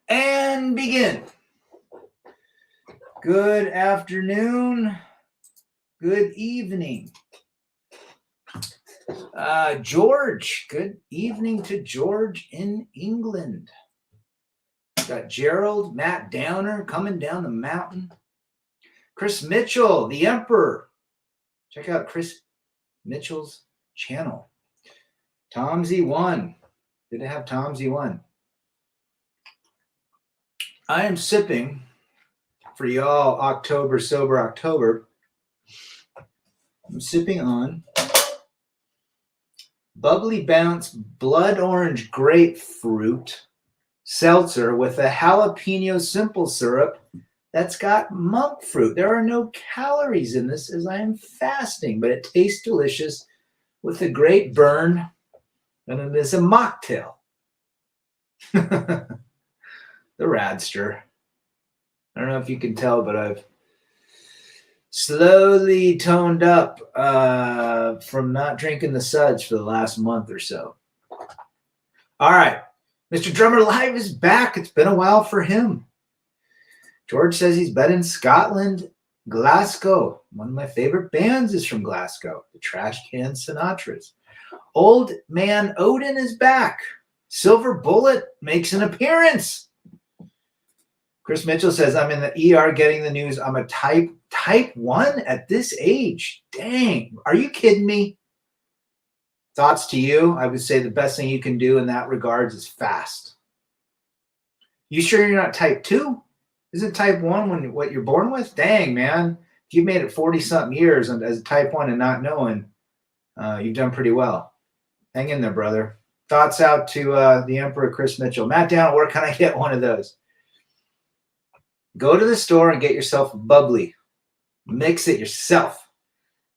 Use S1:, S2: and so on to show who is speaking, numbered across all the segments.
S1: And begin. Good afternoon. Good evening. George, good evening to George in England. Got Gerald, Matt Downer coming down the mountain. Chris Mitchell, the Emperor. Check out Chris Mitchell's channel. Tom Z1. Good to have Tom Z1. I am sipping for y'all October, Sober October. I'm sipping on Bubbly Bounce Blood Orange Grapefruit Seltzer with a jalapeno simple syrup that's got monk fruit. There are no calories in this as I am fasting, but it tastes delicious with a great burn, and it is a mocktail. The Radster. I don't know if you can tell, but I've slowly toned up from not drinking the suds for the last month or so. All right. Mr. Drummer Live is back. It's been a while for him. George says he's been in Scotland, Glasgow. One of my favorite bands is from Glasgow, the Trash Can Sinatras. Old Man Odin is back. Silver Bullet makes an appearance. Chris Mitchell says, I'm in the ER getting the news. I'm a type 1 at this age. Dang. Are you kidding me? Thoughts to you? I would say the best thing you can do in that regards is fast. You sure you're not type 2? Isn't type 1 what you're born with? Dang, man. If you've made it 40-something years as a type 1 and not knowing, you've done pretty well. Hang in there, brother. Thoughts out to the Emperor Chris Mitchell. Matt Down, where can I get one of those? Go to the store and get yourself a bubbly. Mix it yourself.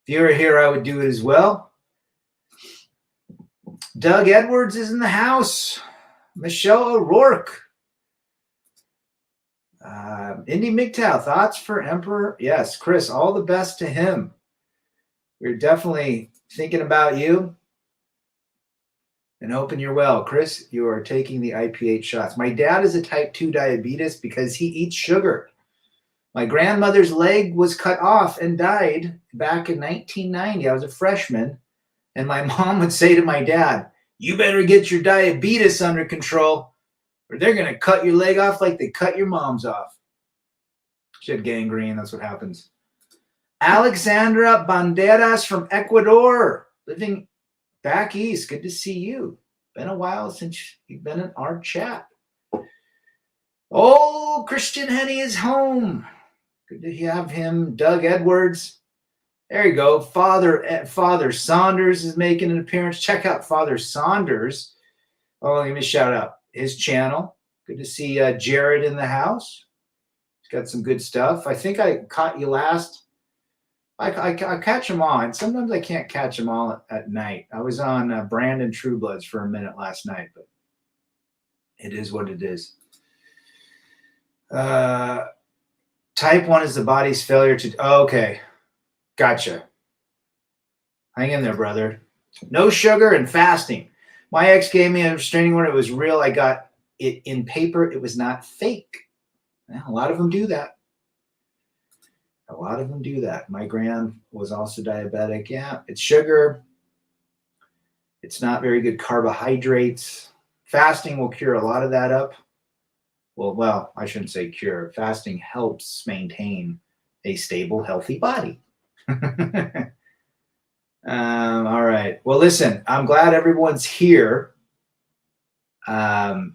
S1: If you were here, I would do it as well. Doug Edwards is in the house. Michelle O'Rourke. Indy MGTOW, thoughts for Emperor? Yes, Chris, all the best to him. We're definitely thinking about you and hoping you're well. Chris, you are taking the IPH shots. My dad is a type 2 diabetes because he eats sugar. My grandmother's leg was cut off and died back in 1990. I was a freshman, and my mom would say to my dad, you better get your diabetes under control or they're going to cut your leg off like they cut your mom's off. She had gangrene. That's what happens. Alexandra Banderas from Ecuador, living back east. Good to see you. Been a while since you've been in our chat. Oh, Christian Henny is home. Good to have him. Doug Edwards. There you go. Father Saunders is making an appearance. Check out Father Saunders. Oh, let me shout out his channel. Good to see Jared in the house. He's got some good stuff. I think I caught you last. I catch them all, and sometimes I can't catch them all at night. I was on Brandon Truebloods for a minute last night, but it is what it is. Type 1 is the body's failure to... Oh, okay. Gotcha. Hang in there, brother. No sugar and fasting. My ex gave me a restraining order. It was real. I got it in paper. It was not fake. Well, a lot of them do that. A lot of them do that. My grand was also diabetic. Yeah, it's sugar. It's not very good carbohydrates. Fasting will cure a lot of that up. Well, I shouldn't say cure. Fasting helps maintain a stable, healthy body. All right. Well, listen, I'm glad everyone's here. But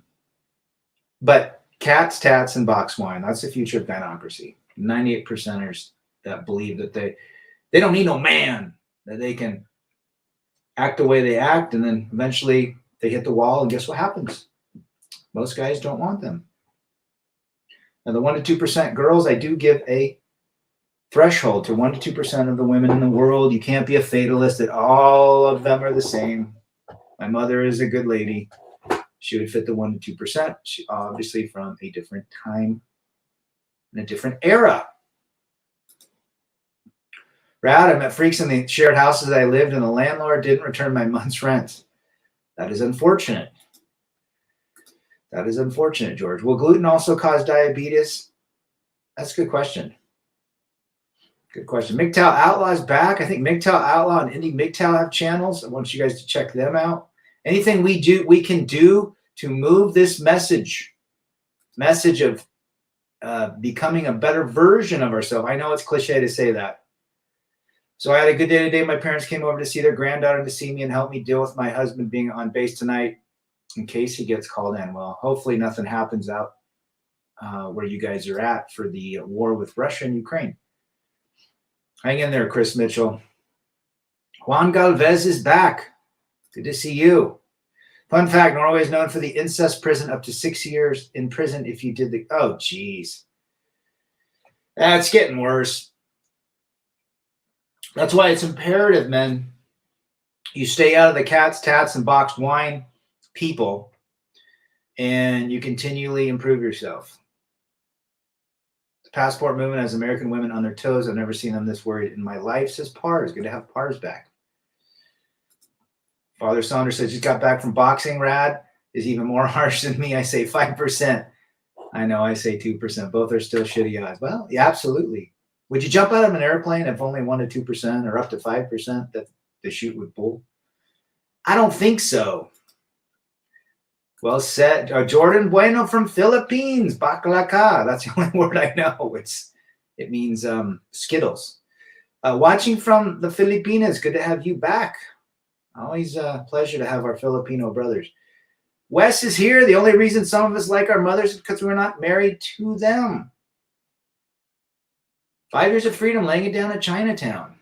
S1: cats, tats, and box wine, that's the future of gynocracy. 98%ers that believe that they don't need no man, that they can act the way they act, and then eventually they hit the wall, and guess what happens? Most guys don't want them. Now, the 1% to 2% girls, I do give a threshold to 1% to 2% of the women in the world. You can't be a fatalist that all of them are the same. My mother is a good lady. She would fit the 1% to 2%. She obviously from a different time in a different era. Rad, I met freaks in the shared houses I lived in. The landlord didn't return my month's rent. That is unfortunate. That is unfortunate, George. Will gluten also cause diabetes? That's a good question. Good question. MGTOW Outlaw is back. I think MGTOW Outlaw and Indie MGTOW have channels. I want you guys to check them out. Anything we can do to move this message of becoming a better version of ourselves. I know it's cliche to say that. So I had a good day today. My parents came over to see their granddaughter to see me and help me deal with my husband being on base tonight in case he gets called in. Well, hopefully nothing happens out where you guys are at for the war with Russia and Ukraine. Hang in there, Chris Mitchell. Juan Galvez is back. Good to see you. Fun fact, Norway is known for the incest prison, up to 6 years in prison if you did the... Oh, geez. That's getting worse. That's why it's imperative, men, you stay out of the cats, tats, and boxed wine people, and you continually improve yourself. The passport movement has American women on their toes. I've never seen them this worried in my life, says Pars. Good to have Pars back. Father Saunders says, just got back from boxing. Rad is even more harsh than me. I say 5%. I know, I say 2%. Both are still shitty odds. Well, yeah, absolutely. Would you jump out of an airplane if only 1% to 2% or up to 5% that the chute would pull? I don't think so. Well said. Jordan Bueno from Philippines. Baklaka. That's the only word I know. It means Skittles. Watching from the Filipinas. Good to have you back. Always a pleasure to have our Filipino brothers. Wes is here. The only reason some of us like our mothers is because we're not married to them. 5 years of freedom, laying it down at Chinatown.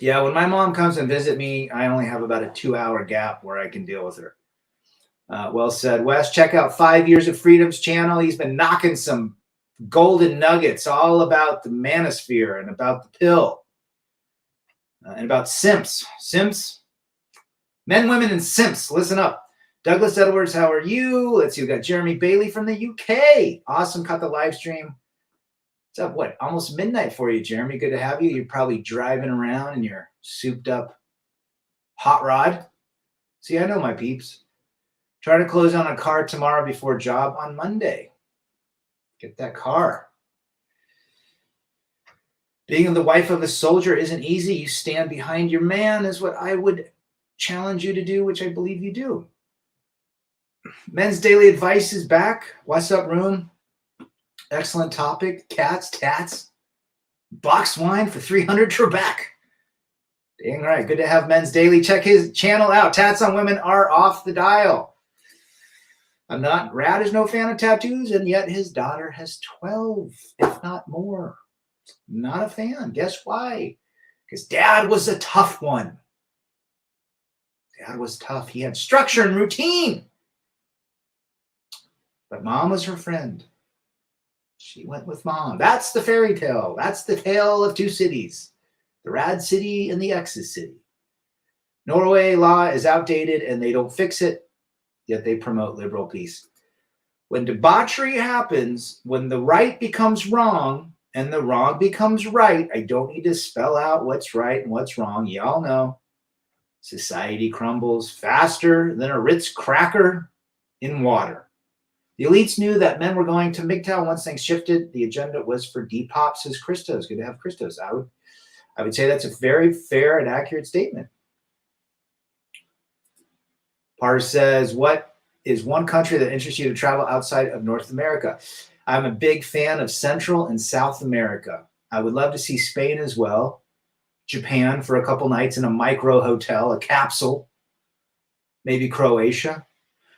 S1: Yeah, when my mom comes and visit me, I only have about a 2-hour gap where I can deal with her. Well said, Wes. Check out 5 Years of Freedom's channel. He's been knocking some golden nuggets all about the manosphere and about the pill and about simps. Simps? Men, women, and simps. Listen up. Douglas Edwards, how are you? Let's see. We got Jeremy Bailey from the UK. Awesome. Caught the live stream. It's up, what, almost midnight for you, Jeremy. Good to have you. You're probably driving around in your souped up hot rod. See, I know my peeps. Try to close on a car tomorrow before job on Monday. Get that car. Being the wife of a soldier isn't easy. You stand behind your man is what I would challenge you to do, which I believe you do. Men's Daily Advice is back. What's up, room? Excellent topic. Cats, tats, box wine for 300 Trebek. Dang right. Good to have Men's Daily. Check his channel out. Tats on Women are off the dial. Rad is no fan of tattoos, and yet his daughter has 12, if not more. Not a fan. Guess why? Because dad was a tough one. Dad was tough. He had structure and routine. But mom was her friend. She went with mom. That's the fairy tale. That's the tale of two cities, the Rad City and the Ex's City. Norway law is outdated and they don't fix it, yet they promote liberal peace. When debauchery happens, when the right becomes wrong and the wrong becomes right, I don't need to spell out what's right and what's wrong. Y'all know society crumbles faster than a Ritz cracker in water. The elites knew that men were going to MGTOW once things shifted. The agenda was for Depop, says Christos. Good to have Christos. I would say that's a very fair and accurate statement. Pars says, what is one country that interests you to travel outside of North America? I'm a big fan of Central and South America. I would love to see Spain as well. Japan for a couple nights in a micro hotel, a capsule. Maybe Croatia.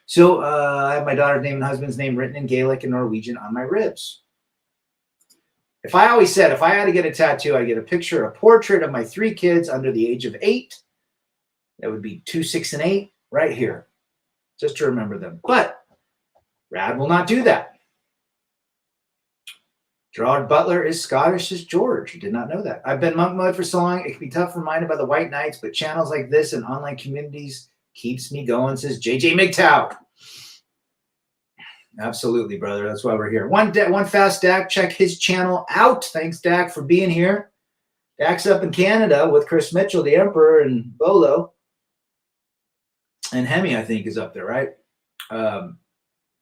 S1: So I have my daughter's name and husband's name written in Gaelic and Norwegian on my ribs. I always said, if I had to get a tattoo, I'd get a picture, a portrait of my 3 kids under the age of 8. That would be 2, 6, and 8 right here, just to remember them. But Rad will not do that. Gerard Butler is Scottish as George. You did not know that. I've been monk mode for so long, it can be tough reminded by the white knights, but channels like this and online communities keeps me going, says JJ MGTOW. Absolutely, brother. That's why we're here. One fast Dak. Check his channel out. Thanks, Dak, for being here. Dak's up in Canada with Chris Mitchell, the Emperor, and Bolo. And Hemi, I think, is up there, right?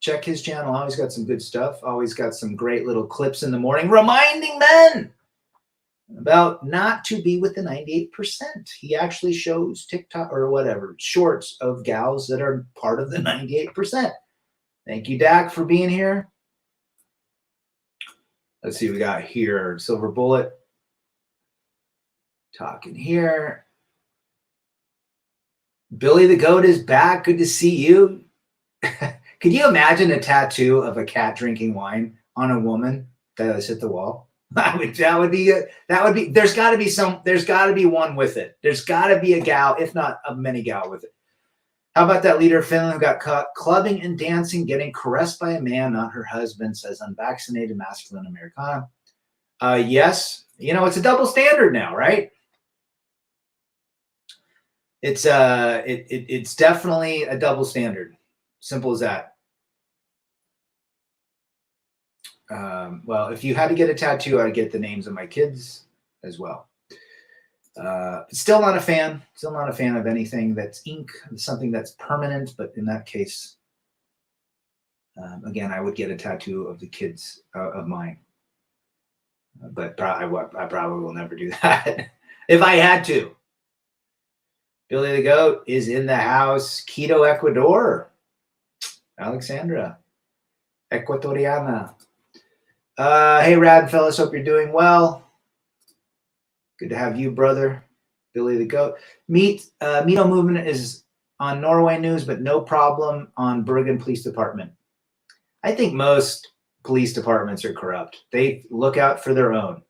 S1: check his channel. Always got some good stuff. Always got some great little clips in the morning reminding men about not to be with the 98%. He actually shows TikTok or whatever shorts of gals that are part of the 98%. Thank you, Dak, for being here. Let's see what we got here. Silver Bullet talking here. Billy the Goat is back. Good to see you. Could you imagine a tattoo of a cat drinking wine on a woman that has hit the wall? That would be. There's got to be one with it. There's got to be a gal, if not a many gal with it. How about that leader of Finland who got caught clubbing and dancing, getting caressed by a man, not her husband, says unvaccinated masculine Americana. Yes, it's a double standard now, right? It's definitely a double standard. Simple as that. Well, if you had to get a tattoo, I'd get the names of my kids as well. Still not a fan. Still not a fan of anything that's ink, something that's permanent. But in that case, again, I would get a tattoo of the kids of mine. But I probably will never do that if I had to. Billy the Goat is in the house. Quito, Ecuador. Alexandra, Ecuatoriana. Hey, Rad fellas, hope you're doing well. Good to have you, brother. Billy the Goat. Mito movement is on Norway news, but no problem on Bergen Police Department. I think most police departments are corrupt. They look out for their own.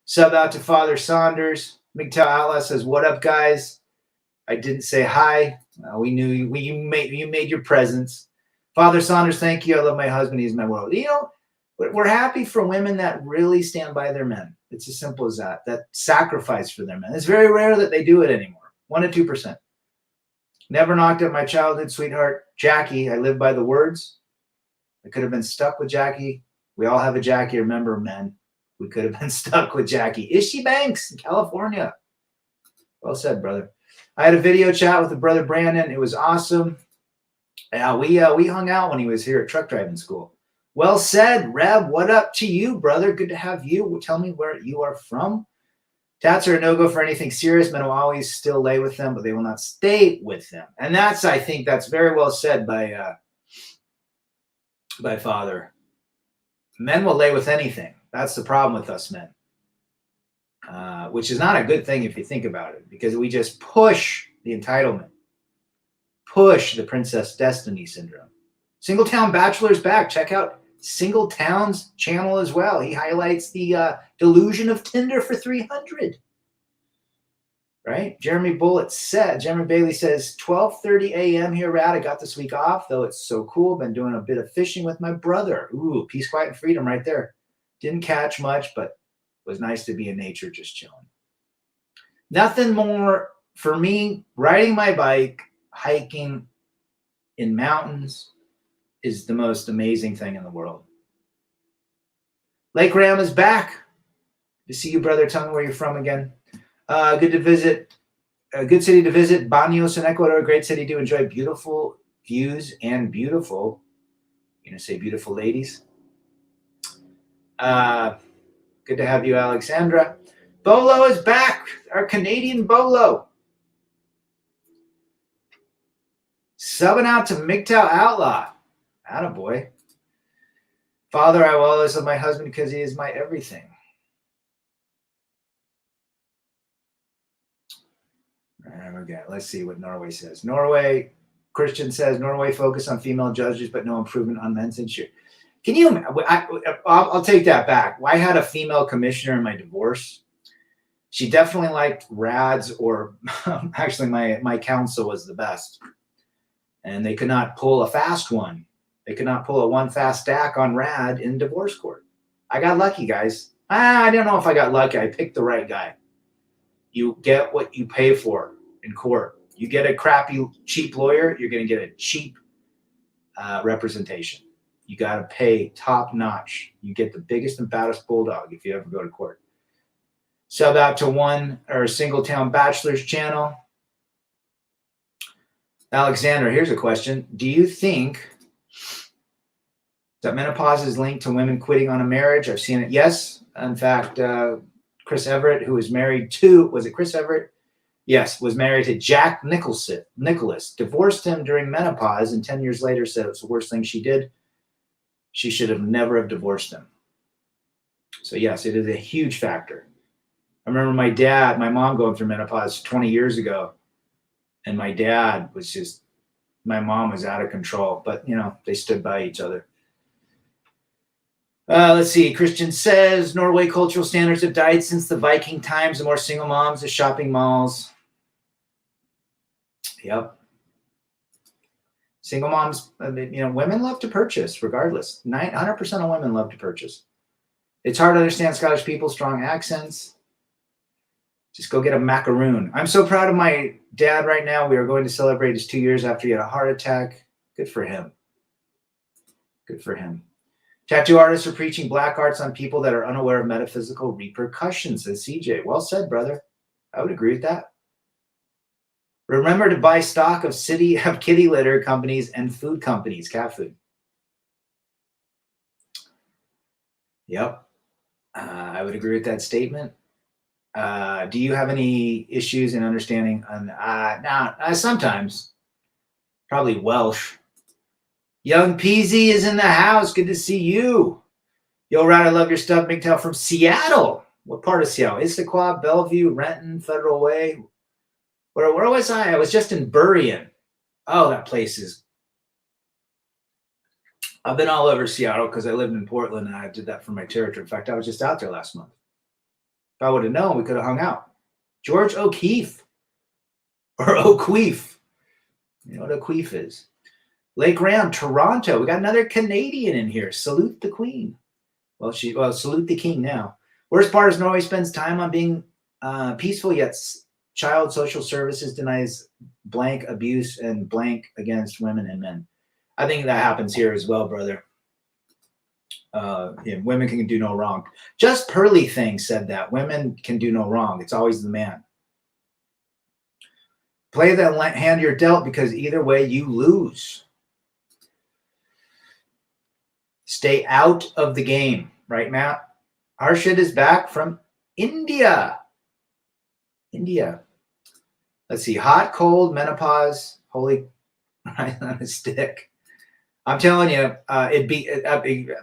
S1: Sub out to Father Saunders. MGTOW Outlaw says, "What up, guys? I didn't say hi. We knew you made your presence." Father Saunders, thank you. I love my husband. He's my world. We're happy for women that really stand by their men. It's as simple as that. That sacrifice for their men. It's very rare that they do it anymore. 1% to 2%. Never knocked up my childhood sweetheart, Jackie. I live by the words. I could have been stuck with Jackie. We all have a Jackie. Remember, men. We could have been stuck with Jackie. Ishii Banks in California. Well said, brother. I had a video chat with the brother Brandon. It was awesome. Yeah, we hung out when he was here at truck driving school. Well said, Reb. What up to you, brother? Good to have you. Tell me where you are from. Tats are a no-go for anything serious. Men will always still lay with them, but they will not stay with them. And I think that's very well said by Father. Men will lay with anything. That's the problem with us men. Which is not a good thing if you think about it, because we just push the entitlement. Push the Princess Destiny syndrome. Singletown Bachelor's back. Check out Singletown's channel as well. He highlights the delusion of Tinder for 300. Right? Jeremy Bailey says, 12:30 a.m. here, Rad. I got this week off, though it's so cool. Been doing a bit of fishing with my brother. Ooh, peace, quiet, and freedom right there. Didn't catch much, but it was nice to be in nature just chilling. Nothing more for me. Riding my bike, hiking in mountains is the most amazing thing in the world. Lake Ram is back. Good to see you, brother. Tell me where you're from again. Good to visit. A good city to visit. Baños in Ecuador. A great city to enjoy beautiful views and beautiful, beautiful ladies. Good to have you, Alexandra. Bolo is back. Our Canadian Bolo. Subbing out to MGTOW Outlaw. Attaboy. Father, I will always love my husband because he is my everything. Okay, let's see what Norway says. Christian says, Norway focus on female judges, but no improvement on men's issue. Can you? I'll take that back. I had a female commissioner in my divorce. She definitely liked Rad's, or actually my counsel was the best. And they could not pull a fast one. They could not pull a one fast stack on Rad in divorce court. I got lucky, guys. I don't know if I got lucky. I picked the right guy. You get what you pay for in court. You get a crappy, cheap lawyer, you're going to get a cheap representation. You got to pay top notch. You get the biggest and baddest bulldog if you ever go to court. Sub out to Singletown Bachelor's channel. Alexander, here's a question. Do you think That menopause is linked to women quitting on a marriage. I've seen it. Yes. In fact, Chris Everett, who was married to, was it Chris Everett? Yes, was married to Jack Nicholas, divorced him during menopause, and 10 years later said it was the worst thing she did. She should have never have divorced him. So yes, it is a huge factor. I remember my mom going through menopause 20 years ago, and my mom was out of control, but they stood by each other. Let's see. Christian says Norway cultural standards have died since the Viking times. The more single moms, the shopping malls. Yep. Single moms, women love to purchase regardless. 900% of women love to purchase. It's hard to understand Scottish people, strong accents. Just go get a macaroon. I'm so proud of my dad right now. We are going to celebrate his 2 years after he had a heart attack. Good for him. Good for him. Tattoo artists are preaching black arts on people that are unaware of metaphysical repercussions, says CJ. Well said, brother. I would agree with that. Remember to buy stock of kitty litter companies and food companies, cat food. Yep. I would agree with that statement. Do you have any issues in understanding? Sometimes. Probably Welsh. Young Peasy is in the house. Good to see you. Yo, Rad, I love your stuff. Big Tail from Seattle. What part of Seattle? Issaquah, Bellevue, Renton, Federal Way. Where was I? I was just in Burien. Oh, that place is... I've been all over Seattle because I lived in Portland and I did that for my territory. In fact, I was just out there last month. If I would have known, we could have hung out. George O'Keefe. Or O'Queef. You know what O'Queef is. Lake Ram, Toronto. We got another Canadian in here. Salute the Queen. Well, salute the King now. Worst part is Norway spends time on being peaceful, yet child social services denies blank abuse and blank against women and men. I think that happens here as well, brother. Women can do no wrong. Just Pearly Thing said that. Women can do no wrong. It's always the man. Play the hand you're dealt because either way you lose. Stay out of the game. Right, Matt? Our shit is back from India. Let's see. Hot, cold, menopause. Holy right on a stick. I'm telling you, the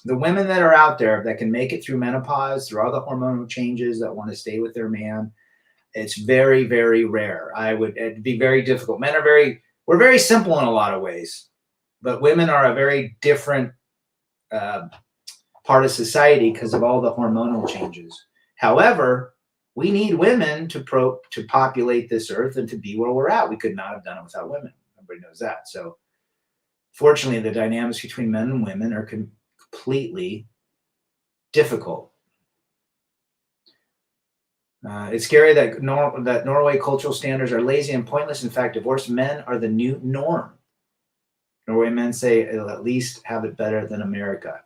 S1: women that are out there that can make it through menopause, through all the hormonal changes, that want to stay with their man, it's very, very rare. It'd be very difficult. We're very simple in a lot of ways, but women are a very different part of society because of all the hormonal changes. However, we need women to populate this earth and to be where we're at. We could not have done it without women. Everybody knows that. So fortunately, the dynamics between men and women are completely difficult. It's scary that Norway cultural standards are lazy and pointless. In fact, divorced men are the new norm. Norway men say it'll at least have it better than America.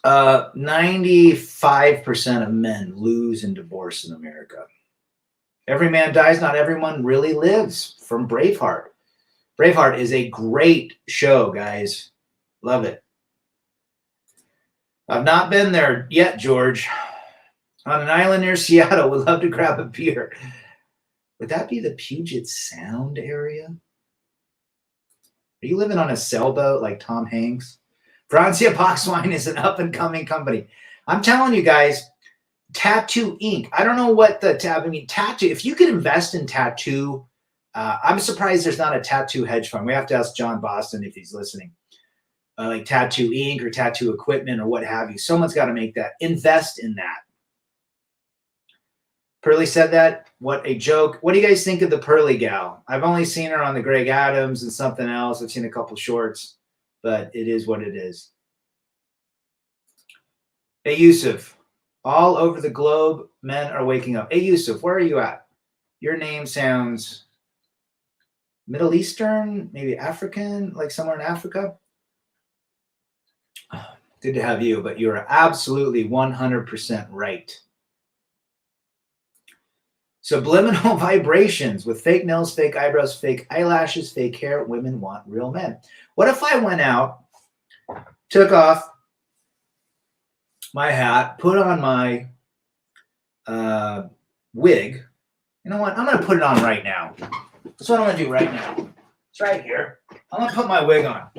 S1: 95% of men lose in divorce in America. Every man dies, not everyone really lives, from Braveheart. Braveheart is a great show, guys. Love it. I've not been there yet, George. On an island near Seattle, would love to grab a beer. Would that be the Puget Sound area? Are you living on a sailboat like Tom Hanks? Francia Boxwine is an up-and-coming company. I'm telling you guys, Tattoo Inc. I don't know what tattoo. If you could invest in tattoo, I'm surprised there's not a tattoo hedge fund. We have to ask John Boston if he's listening. Like Tattoo Inc. or tattoo equipment or what have you. Someone's got to make that. Invest in that. Pearly said that. What a joke. What do you guys think of the Pearly gal? I've only seen her on the Greg Adams and something else. I've seen a couple shorts, but it is what it is. Hey, Yusuf. All over the globe, men are waking up. Hey, Yusuf, where are you at? Your name sounds Middle Eastern, maybe African, like somewhere in Africa. Good to have you, but you're absolutely 100% right. Subliminal vibrations with fake nails, fake eyebrows, fake eyelashes, fake hair. Women want real men. What if I went out, took off my hat, put on my wig? You know what? I'm going to put it on right now. That's what I'm going to do right now. It's right here. I'm going to put my wig on.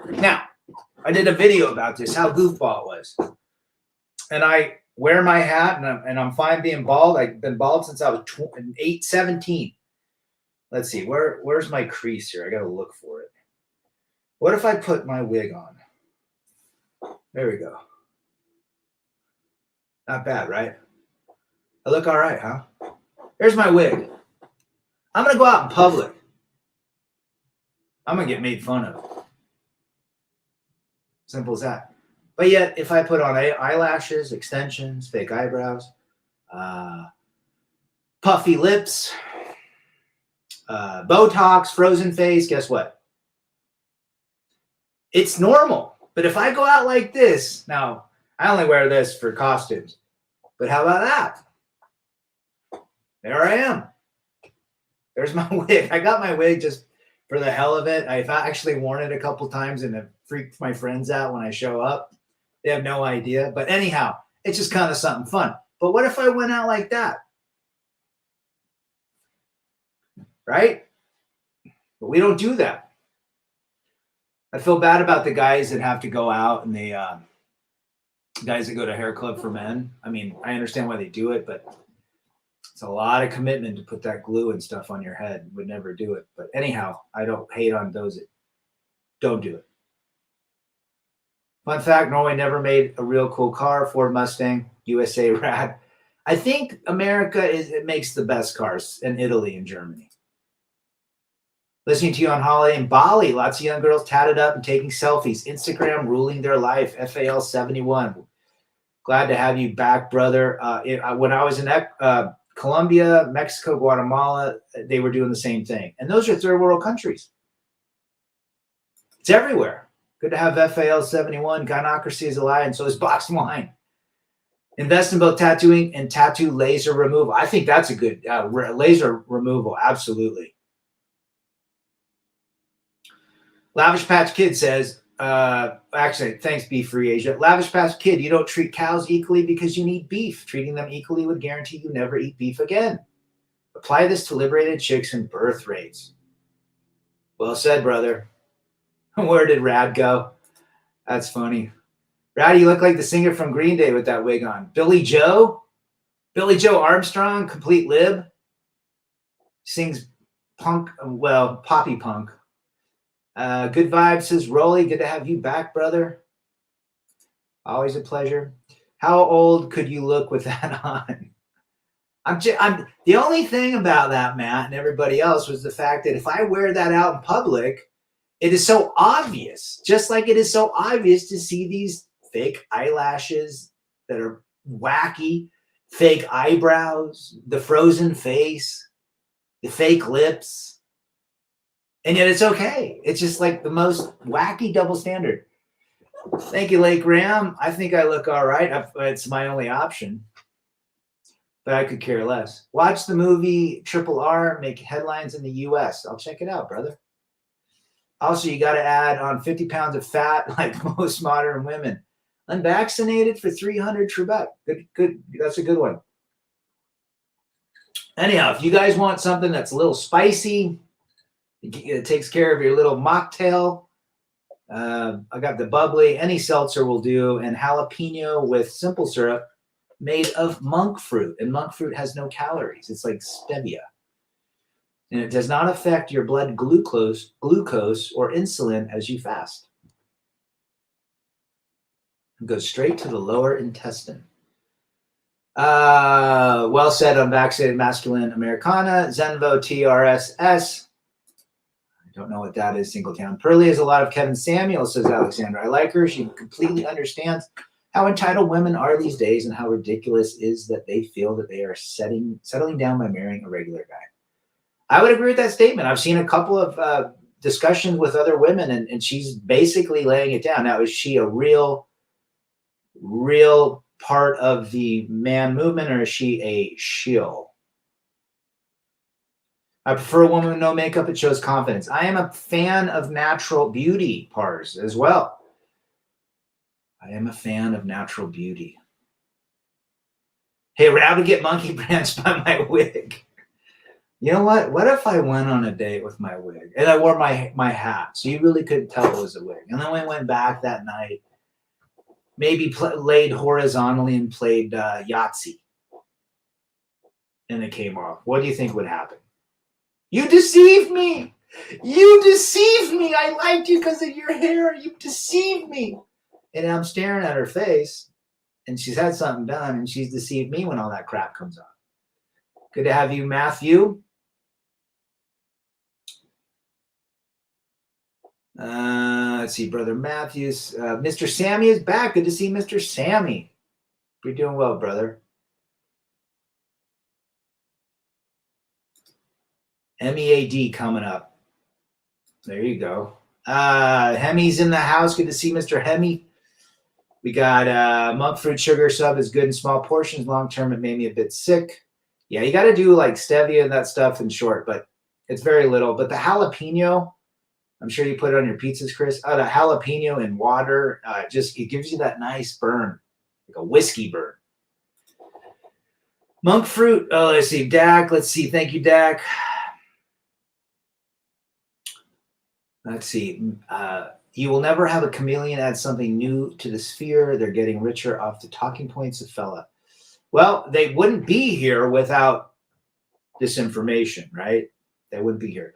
S1: Now, I did a video about this, how goofball it was. And I wear my hat, and I'm fine being bald. I've been bald since I was 17. Let's see. Where's my crease here? I got to look for it. What if I put my wig on? There we go. Not bad, right? I look all right, huh? Here's my wig. I'm going to go out in public. I'm going to get made fun of. Simple as that. But yet, if I put on eyelashes, extensions, fake eyebrows, puffy lips, Botox, frozen face, guess what? It's normal. But if I go out like this, now, I only wear this for costumes. But how about that? There I am. There's my wig. I got my wig just for the hell of it. I've actually worn it a couple times and it freaked my friends out when I show up. They have no idea. But anyhow, it's just kind of something fun. But what if I went out like that? Right? But we don't do that. I feel bad about the guys that have to go out and the guys that go to hair club for men. I mean, I understand why they do it, but it's a lot of commitment to put that glue and stuff on your head. Would never do it. But anyhow, I don't hate on those that don't do it. Fun fact, Norway never made a real cool car. Ford Mustang, USA rad. I think America it makes the best cars, in Italy and Germany. Listening to you on holiday in Bali. Lots of young girls tatted up and taking selfies. Instagram ruling their life. FAL 71. Glad to have you back, brother. When I was in Colombia, Mexico, Guatemala, they were doing the same thing. And those are third world countries. It's everywhere. Good to have FAL 71. GY-NO-CRACY is alive, and so is Boxed Wine. Invest in both tattooing and tattoo laser removal. I think that's a good laser removal. Absolutely. Lavish Patch Kid says, actually, thanks, Beef Free Asia. Lavish Patch Kid, you don't treat cows equally because you need beef. Treating them equally would guarantee you never eat beef again. Apply this to liberated chicks and birth rates. Well said, brother. Where did Rad go? That's funny. Rad, you look like the singer from Green Day with that wig on. Billy Joe? Billy Joe Armstrong, complete lib. Sings punk, well, poppy punk. Good vibes, says Rolly. Good to have you back, brother. Always a pleasure. How old could you look with that on? I'm the only thing about that, Matt, and everybody else was the fact that if I wear that out in public, it is so obvious, just like it is so obvious to see these fake eyelashes that are wacky, fake eyebrows, the frozen face, the fake lips. And yet it's okay. It's just like the most wacky double standard. Thank you, Lake Ram. I think I look all right. It's my only option. But I could care less. Watch the movie Triple R make headlines in the U.S. I'll check it out, brother. Also, you got to add on 50 pounds of fat like most modern women. Unvaccinated for 300 Trebek. Good. That's a good one. Anyhow, if you guys want something that's a little spicy, it takes care of your little mocktail. I got the bubbly. Any seltzer will do. And jalapeno with simple syrup made of monk fruit. And monk fruit has no calories. It's like stevia. And it does not affect your blood glucose or insulin as you fast. It goes straight to the lower intestine. Well said, unvaccinated masculine Americana. Zenvo TRSS. I don't know what that is, Singletown. Pearly has a lot of Kevin Samuel, says Alexander. I like her. She completely understands how entitled women are these days and how ridiculous is that they feel that they are settling down by marrying a regular guy. I would agree with that statement. I've seen a couple of discussions with other women, and she's basically laying it down. Now, is she a real part of the man movement, or is she a shill? I prefer a woman with no makeup. It shows confidence. I am a fan of natural beauty, Pars, as well. I am a fan of natural beauty. Hey, we're out to get monkey branch by my wig. You know what? What if I went on a date with my wig and I wore my hat so you really couldn't tell it was a wig? And then we went back that night, maybe laid horizontally and played Yahtzee. And it came off. What do you think would happen? You deceived me. You deceived me. I liked you because of your hair. You deceived me. And I'm staring at her face, and she's had something done, and she's deceived me when all that crap comes off. Good to have you, Matthew. Let's see, Brother Matthews. Mr. Sammy is back. Good to see Mr. Sammy. You're doing well, brother. MEAD coming up. There you go. Hemi's in the house. Good to see Mr. Hemi. We got monk fruit sugar sub is good in small portions. Long term, it made me a bit sick. Yeah, you got to do like stevia and that stuff in short, but it's very little. But the jalapeno, I'm sure you put it on your pizzas, Chris. The jalapeno in water, it gives you that nice burn, like a whiskey burn. Monk fruit. Oh, let's see, Dak. Let's see. Thank you, Dak. Let's see. You will never have a chameleon add something new to the sphere. They're getting richer off the talking points of fella. Well, they wouldn't be here without this information, right? They wouldn't be here.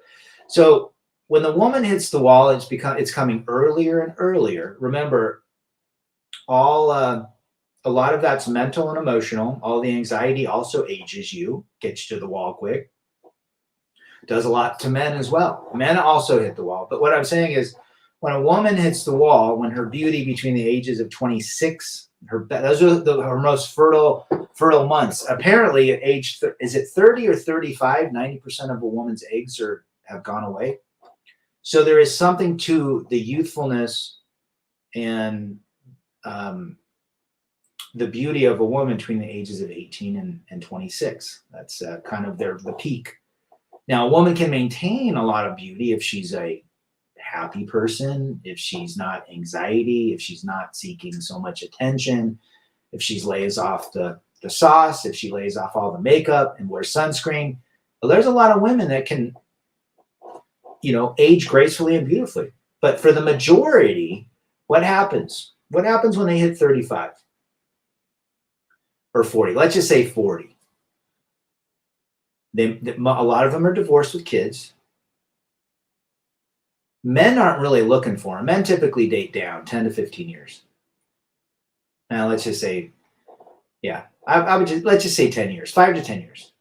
S1: So when the woman hits the wall, it's coming earlier and earlier. Remember, a lot of that's mental and emotional. All the anxiety also ages you, gets you to the wall quick. Does a lot to men as well. Men also hit the wall. But what I'm saying is, when a woman hits the wall, when her beauty between the ages of 26, those are her most fertile months. Apparently, at age is it 30 or 35? 90% of a woman's eggs have gone away. So there is something to the youthfulness and the beauty of a woman between the ages of 18 and 26. That's kind of the peak. Now, a woman can maintain a lot of beauty if she's a happy person, if she's not anxiety, if she's not seeking so much attention, if she lays off the sauce, if she lays off all the makeup and wears sunscreen. Well, there's a lot of women that can, age gracefully and beautifully. But for the majority, what happens? What happens when they hit 35 or 40? Let's just say 40. A lot of them are divorced with kids. Men aren't really looking for them. Men typically date down 10 to 15 years. Now, let's just say, let's just say 10 years, 5 to 10 years.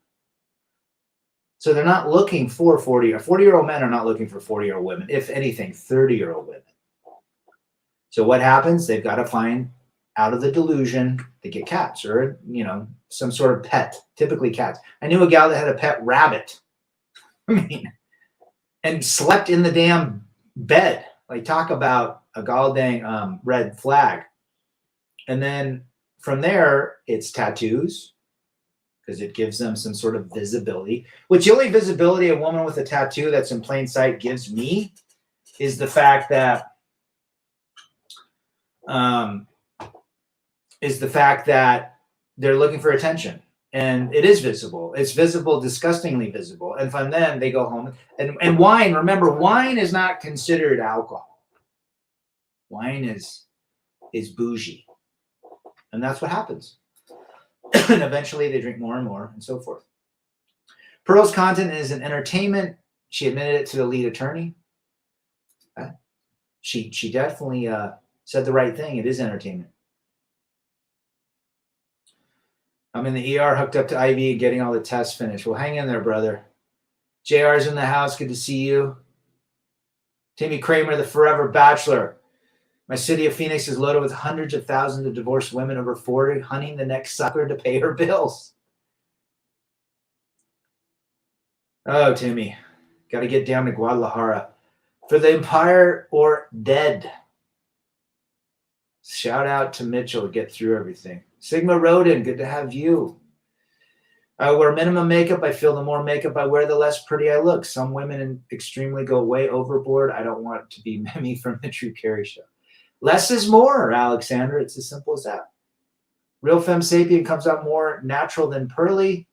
S1: So they're not looking for 40 or 40-year-old men are not looking for 40-year-old women. If anything, 30-year-old women. So what happens? They've got to find out of the delusion. They get cats or, some sort of pet, typically cats. I knew a gal that had a pet rabbit. And slept in the damn bed. Like, talk about a goddamn red flag. And then from there, it's tattoos, because it gives them some sort of visibility, which the only visibility a woman with a tattoo that's in plain sight gives me is the fact that they're looking for attention. And it is visible. It's visible, disgustingly visible. And from then they go home. And wine, remember, wine is not considered alcohol. Wine is bougie. And that's what happens. And eventually they drink more and more and so forth. Pearl's content is an entertainment. She admitted it to the lead attorney. She definitely said the right thing. It is entertainment. I'm in the ER, hooked up to IV, and getting all the tests finished. Well, hang in there, brother. JR's in the house. Good to see you. Timmy Kramer, the forever bachelor. My city of Phoenix is loaded with hundreds of thousands of divorced women over 40, hunting the next sucker to pay her bills. Oh, Timmy. Got to get down to Guadalajara. For the Empire or dead. Shout out to Mitchell to get through everything. Sigma Rodin, good to have you. I wear minimum makeup. I feel the more makeup I wear, the less pretty I look. Some women extremely go way overboard. I don't want to be Mimi from the Drew Carey show. Less is more, Alexander. It's as simple as that. Real Femme Sapien comes out more natural than Pearly.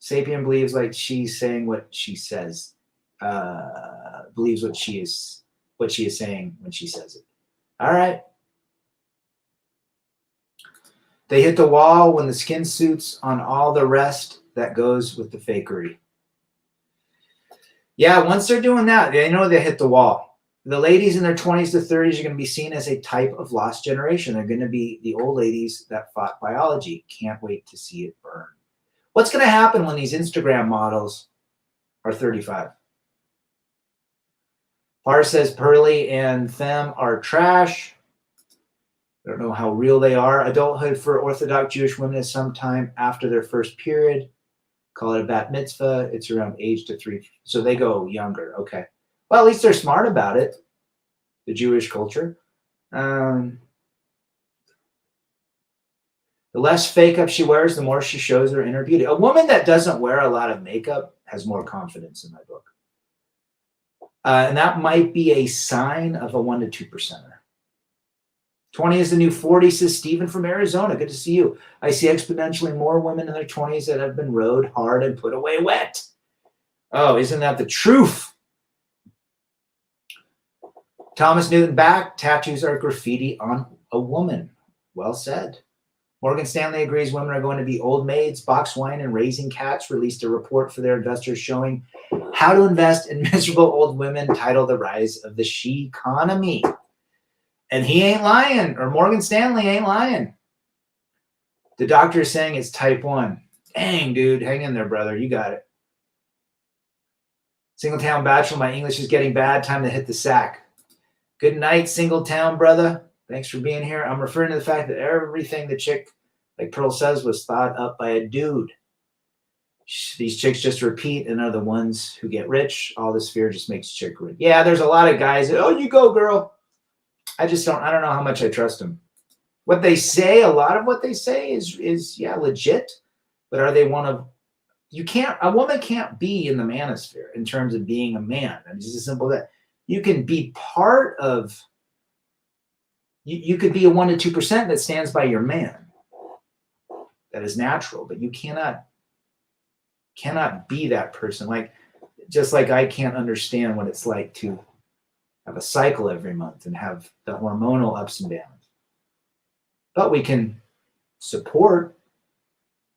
S1: Sapien believes like she's saying what she says. Believes what she is saying when she says it. All right. They hit the wall when the skin suits on all the rest that goes with the fakery. Yeah, once they're doing that, they know they hit the wall. The ladies in their 20s to 30s are going to be seen as a type of lost generation. They're going to be the old ladies that fought biology. Can't wait to see it burn. What's going to happen when these Instagram models are 35? Par says Pearly and Femme are trash. I don't know how real they are. Adulthood for Orthodox Jewish women is sometime after their first period. Call it a bat mitzvah. It's around age to 3. So they go younger. Okay. Well, at least they're smart about it. The Jewish culture. The less fake up she wears, the more she shows her inner beauty. A woman that doesn't wear a lot of makeup has more confidence in my book. And that might be a sign of a 1 to 2%er. 20 is the new 40, says Stephen from Arizona. Good to see you. I see exponentially more women in their 20s that have been rode hard and put away wet. Oh, isn't that the truth? Thomas Newton back. Tattoos are graffiti on a woman. Well said. Morgan Stanley agrees women are going to be old maids, box wine, and raising cats. Released a report for their investors showing how to invest in miserable old women, titled The Rise of the She Economy. And he ain't lying, or Morgan Stanley ain't lying. The doctor is saying it's type 1. Dang, dude, hang in there, brother. You got it. Singletown Bachelor, my English is getting bad. Time to hit the sack. Good night, Singletown, brother. Thanks for being here. I'm referring to the fact that everything the chick, like Pearl says, was thought up by a dude. These chicks just repeat and are the ones who get rich. All this fear just makes chick rich. Yeah, there's a lot of guys that, oh, you go, girl. I don't know how much I trust them. What they say, a lot of what they say is yeah, legit. But are they a woman can't be in the manosphere in terms of being a man. I mean, it's as simple as that. You can be part of, you could be a 1 to 2% that stands by your man. That is natural, but you cannot be that person. Just like I can't understand what it's like to have a cycle every month and have the hormonal ups and downs. But we can support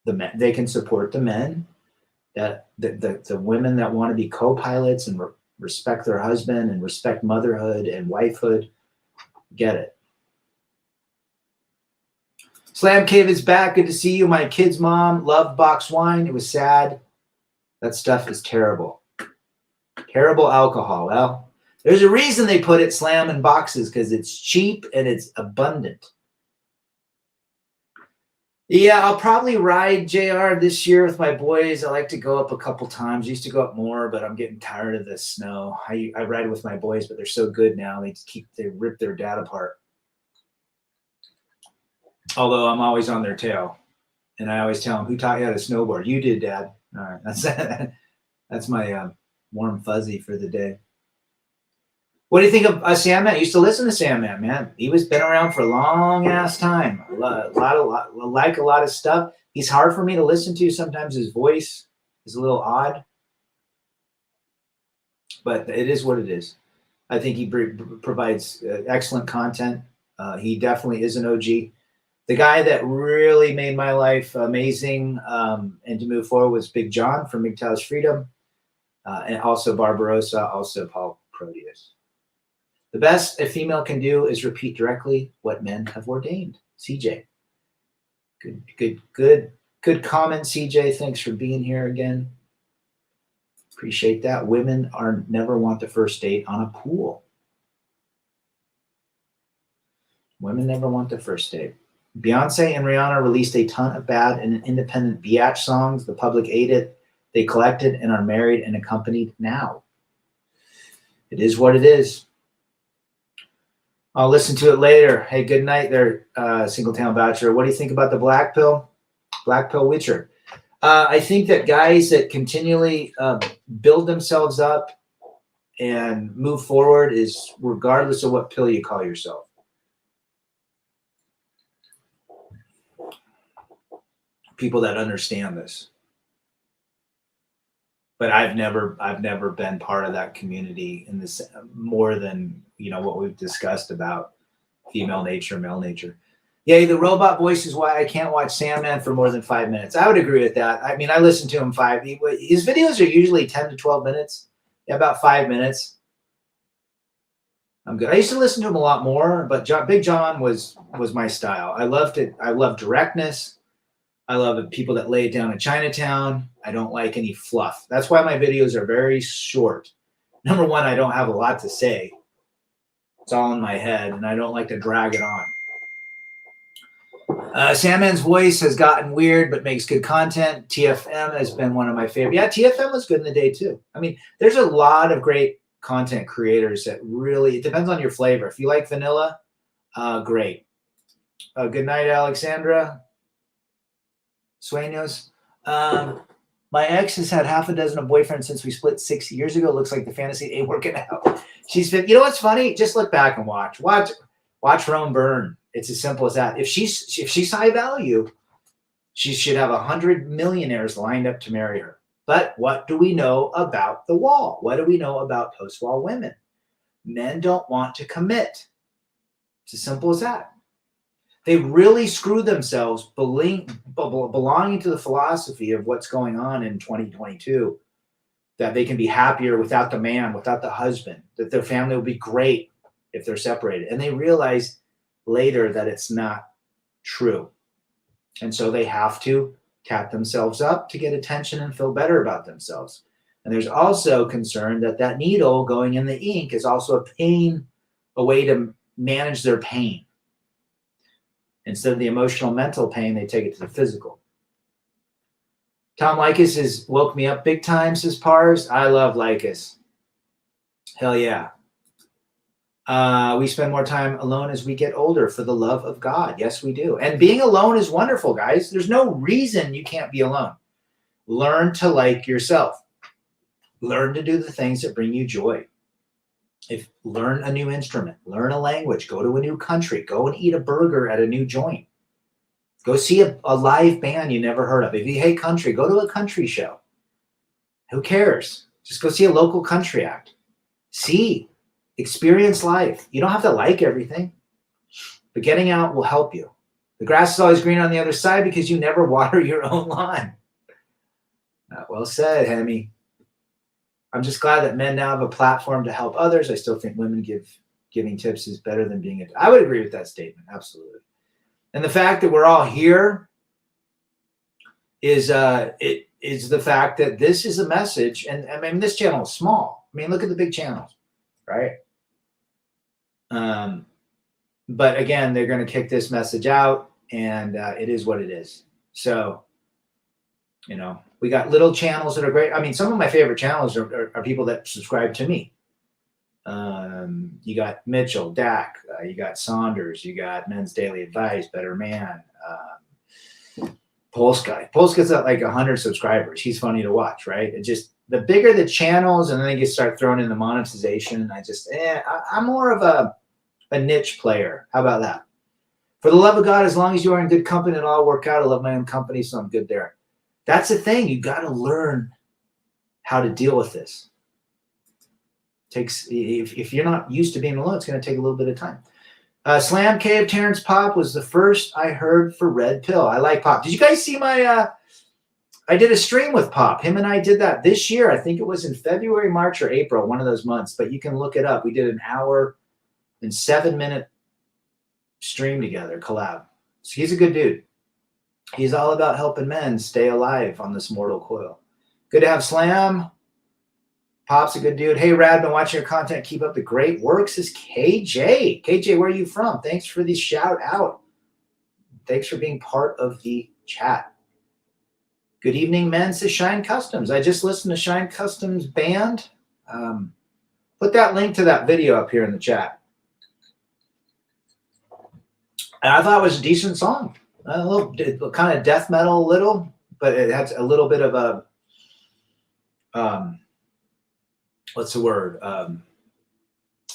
S1: the men. They can support the men, that the women that want to be co-pilots and respect their husband and respect motherhood and wifehood. Get it. Slam Cave is back. Good to see you. My kid's mom loved box wine. It was sad. That stuff is terrible. Terrible alcohol. Well, there's a reason they put it Slam in boxes, because it's cheap and it's abundant. Yeah, I'll probably ride JR this year with my boys. I like to go up a couple times. I used to go up more, but I'm getting tired of the snow. I ride with my boys, but they're so good now. They rip their dad apart. Although I'm always on their tail. And I always tell them, who taught you how to snowboard? You did, Dad. All right. That's my warm fuzzy for the day. What do you think of Sandman? I used to listen to Sandman, man. He was been around for a long ass time. A lot of stuff. He's hard for me to listen to. Sometimes his voice is a little odd, but it is what it is. I think he provides excellent content. He definitely is an OG. The guy that really made my life amazing and to move forward was Big John from MGTOW's Freedom, and also Barbarossa, also Paul Proteus. The best a female can do is repeat directly what men have ordained. CJ. Good comment, CJ. Thanks for being here again. Appreciate that. Women never want the first date on a pool. Women never want the first date. Beyonce and Rihanna released a ton of bad and independent biatch songs. The public ate it. They collected and are married and accompanied now. It is what it is. I'll listen to it later. Hey, good night there, Singletown Bachelor. What do you think about the black pill? Black pill witcher. I think that guys that continually build themselves up and move forward is regardless of what pill you call yourself. People that understand this. But I've never been part of that community in this more than, you know, what we've discussed about female nature, male nature. Yeah, the robot voice is why I can't watch Sandman for more than 5 minutes. I would agree with that. I mean, I listen to him his videos are usually 10 to 12 minutes. Yeah, about 5 minutes. I'm good. I used to listen to him a lot more, but Big John was my style. I loved it. I love directness. I love people that lay it down in Chinatown. I don't like any fluff. That's why my videos are very short. Number one, I don't have a lot to say. It's all in my head, and I don't like to drag it on. Sandman's voice has gotten weird, but makes good content. TFM has been one of my favorite. Yeah, TFM was good in the day, too. I mean, there's a lot of great content creators that really, it depends on your flavor. If you like vanilla, great. Good night, Alexandra. Sueños. My ex has had half a dozen of boyfriends since we split 6 years ago. Looks like the fantasy ain't working out. She's been, you know what's funny? Just look back and watch Rome burn. It's as simple as that. If she's high value, she should have 100 millionaires lined up to marry her. But what do we know about the wall? What do we know about post-wall women? Men don't want to commit. It's as simple as that. They really screw themselves belonging to the philosophy of what's going on in 2022, that they can be happier without the man, without the husband, that their family will be great if they're separated. And they realize later that it's not true. And so they have to tap themselves up to get attention and feel better about themselves. And there's also concern that that needle going in the ink is also a way to manage their pain. Instead of the emotional, mental pain, they take it to the physical. Tom Likas has woke me up big time, says Pars. I love Likas. Hell yeah. We spend more time alone as we get older for the love of God. Yes, we do. And being alone is wonderful, guys. There's no reason you can't be alone. Learn to like yourself. Learn to do the things that bring you joy. Learn a new instrument, learn a language, go to a new country, go and eat a burger at a new joint. Go see a live band you never heard of. If you hate country, go to a country show. Who cares? Just go see a local country act. Experience life. You don't have to like everything, but getting out will help you. The grass is always green on the other side because you never water your own lawn. Well said, Hemi. I'm just glad that men now have a platform to help others. I still think women giving tips is better than being I would agree with that statement. Absolutely. And the fact that we're all here is the fact that this is a message. And I mean, this channel is small. I mean, look at the big channels, right? But again, they're going to kick this message out, and it is what it is. So, you know, we got little channels that are great. I mean, some of my favorite channels are people that subscribe to me. You got Mitchell, Dak, you got Saunders, you got Men's Daily Advice, Better Man, Polska. Polska's at like 100 subscribers. He's funny to watch, right? It just, the bigger the channels, and then you start throwing in the monetization. I'm more of a niche player. How about that? For the love of God, as long as you are in good company, it'll all work out. I love my own company, so I'm good there. That's the thing. You got to learn how to deal with this. If you're not used to being alone, it's going to take a little bit of time. Slam Cave Terrence Pop was the first I heard for Red Pill. I like Pop. Did you guys see my I did a stream with Pop. Him and I did that this year. I think it was in February, March, or April, one of those months. But you can look it up. We did an 1 and 7-minute stream together, collab. So he's a good dude. He's all about helping men stay alive on this mortal coil. Good to have Slam. Pop's a good dude. Hey, Rad, been watching your content. Keep up the great work, says KJ. KJ, where are you from? Thanks for the shout out. Thanks for being part of the chat. Good evening, men, says Shine Customs. I just listened to Shine Customs Band. Put that link to that video up here in the chat. And I thought it was a decent song. A little kind of death metal, but it has a little bit of a, what's the word?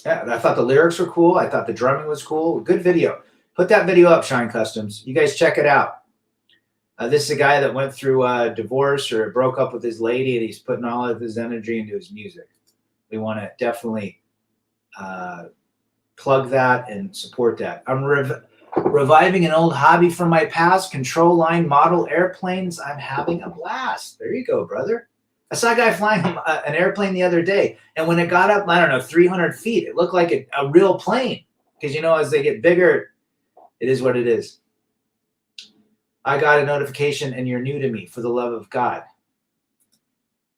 S1: Yeah, I thought the lyrics were cool. I thought the drumming was cool. Good video. Put that video up, Shine Customs. You guys check it out. This is a guy that went through a divorce or broke up with his lady, and he's putting all of his energy into his music. We want to definitely plug that and support that. I'm reviving an old hobby from my past, control line model airplanes. I'm having a blast. There you go, brother. I saw a guy flying an airplane the other day, and when it got up, I don't know, 300 feet, it looked like a real plane. Because, you know, as they get bigger, it is what it is. I got a notification, and you're new to me, for the love of God.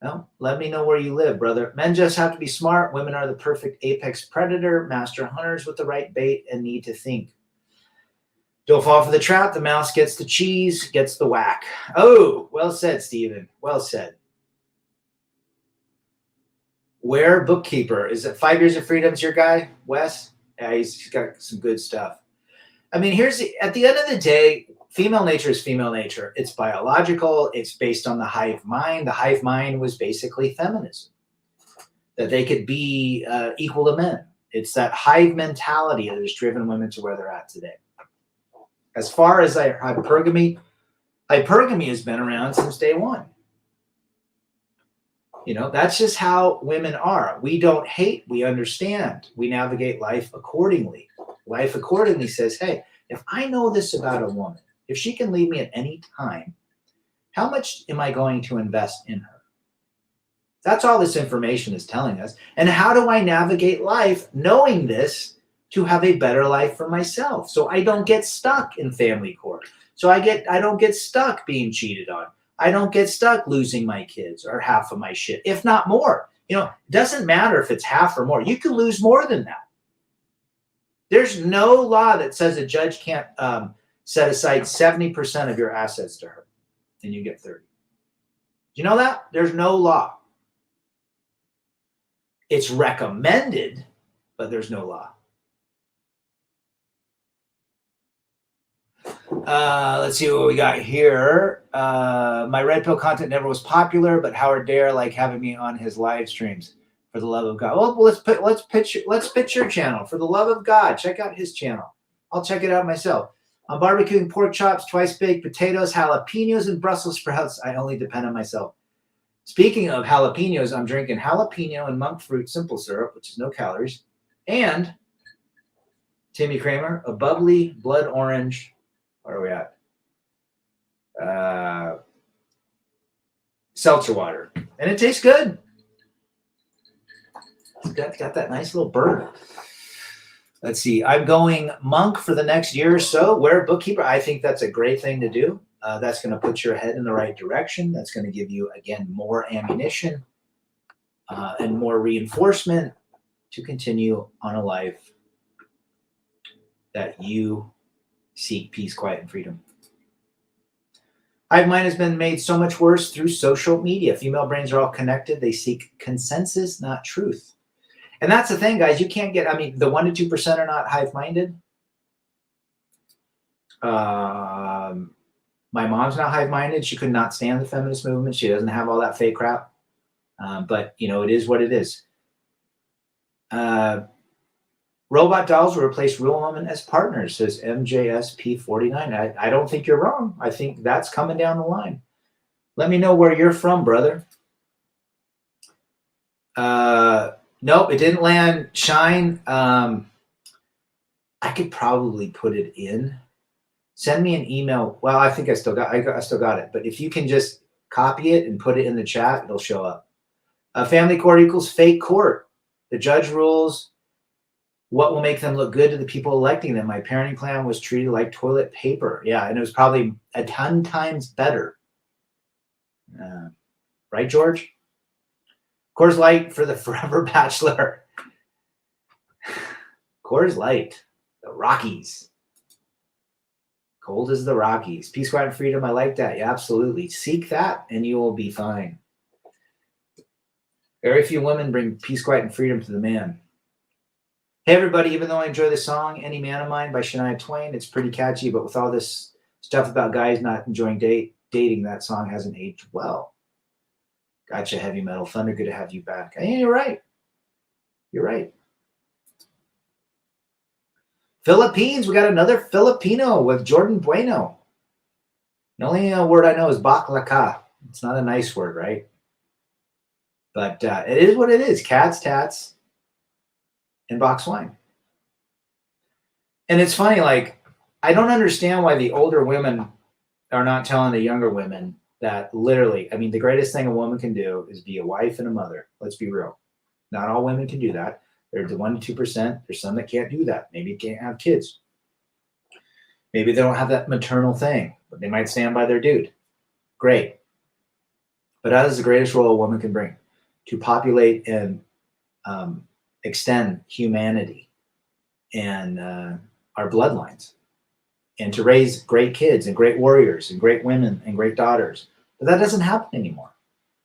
S1: Well, let me know where you live, brother. Men just have to be smart. Women are the perfect apex predator, master hunters with the right bait, and need to think. Don't fall for the trap. The mouse gets the cheese, gets the whack. Oh, well said, Stephen. Well said. Where Bookkeeper? Is it 5 Years of Freedom's your guy, Wes? Yeah, he's got some good stuff. I mean, at the end of the day, female nature is female nature. It's biological. It's based on the hive mind. The hive mind was basically feminism, that they could be equal to men. It's that hive mentality that has driven women to where they're at today. As far as hypergamy has been around since day one. You know, that's just how women are. We don't hate, we understand. We navigate life accordingly. Life accordingly says, hey, if I know this about a woman, if she can leave me at any time, how much am I going to invest in her? That's all this information is telling us. And how do I navigate life knowing this to have a better life for myself? So I don't get stuck in family court. So I don't get stuck being cheated on. I don't get stuck losing my kids or half of my shit, if not more. You know, it doesn't matter if it's half or more. You can lose more than that. There's no law that says a judge can't set aside 70% of your assets to her and you get 30. Do you know that? There's no law. It's recommended, but there's no law. Let's see what we got here. My red pill content never was popular, but Howard Dare like having me on his live streams. For the love of God. Well, let's pitch your channel. For the love of God, check out his channel. I'll check it out myself. I'm barbecuing pork chops, twice baked potatoes, jalapenos, and Brussels sprouts. I only depend on myself. Speaking of jalapenos, I'm drinking jalapeno and monk fruit simple syrup, which is no calories, and Timmy Kramer, a bubbly blood orange. Where are we at? Seltzer water, and it tastes good. It's got that nice little burn. Let's see. I'm going monk for the next year or so. Wear Bookkeeper. I think that's a great thing to do. That's going to put your head in the right direction. That's going to give you, again, more ammunition and more reinforcement to continue on a life that you seek peace, quiet, and freedom. Hive mind has been made so much worse through social media. Female brains are all connected. They seek consensus, not truth. And that's the thing, guys. You can't get, I mean, the 1% to 2% are not hive-minded. My mom's not hive-minded. She could not stand the feminist movement. She doesn't have all that fake crap. But, you know, it is what it is. Robot dolls will replace real women as partners, says MJSP49. I don't think you're wrong. I think that's coming down the line. Let me know where you're from, brother. Nope, it didn't land. Shine. I could probably put it in. Send me an email. Well, I think I still got it. But if you can just copy it and put it in the chat, it'll show up. Family court equals fake court. The judge rules what will make them look good to the people electing them. My parenting plan was treated like toilet paper. Yeah, and it was probably a ton times better. Right, George? Coors Light for the Forever Bachelor. Coors Light, the Rockies. Cold as the Rockies. Peace, quiet, and freedom. I like that. Yeah, absolutely. Seek that and you will be fine. Very few women bring peace, quiet, and freedom to the man. Hey, everybody, even though I enjoy the song Any Man of Mine by Shania Twain, it's pretty catchy, but with all this stuff about guys not enjoying dating, that song hasn't aged well. Gotcha, Heavy Metal Thunder. Good to have you back. Hey, you're right. You're right. Philippines. We got another Filipino with Jordan Bueno. The only word I know is baklaka. It's not a nice word, right? But it is what it is. Cats, tats, and box wine. And it's funny, like, I don't understand why the older women are not telling the younger women that literally, I mean, the greatest thing a woman can do is be a wife and a mother. Let's be real. Not all women can do that. There's the 1% to 2%. There's some that can't do that. Maybe can't have kids. Maybe they don't have that maternal thing, but they might stand by their dude. Great. But that is the greatest role a woman can bring, to populate and extend humanity and our bloodlines, and to raise great kids and great warriors and great women and great daughters. But that doesn't happen anymore.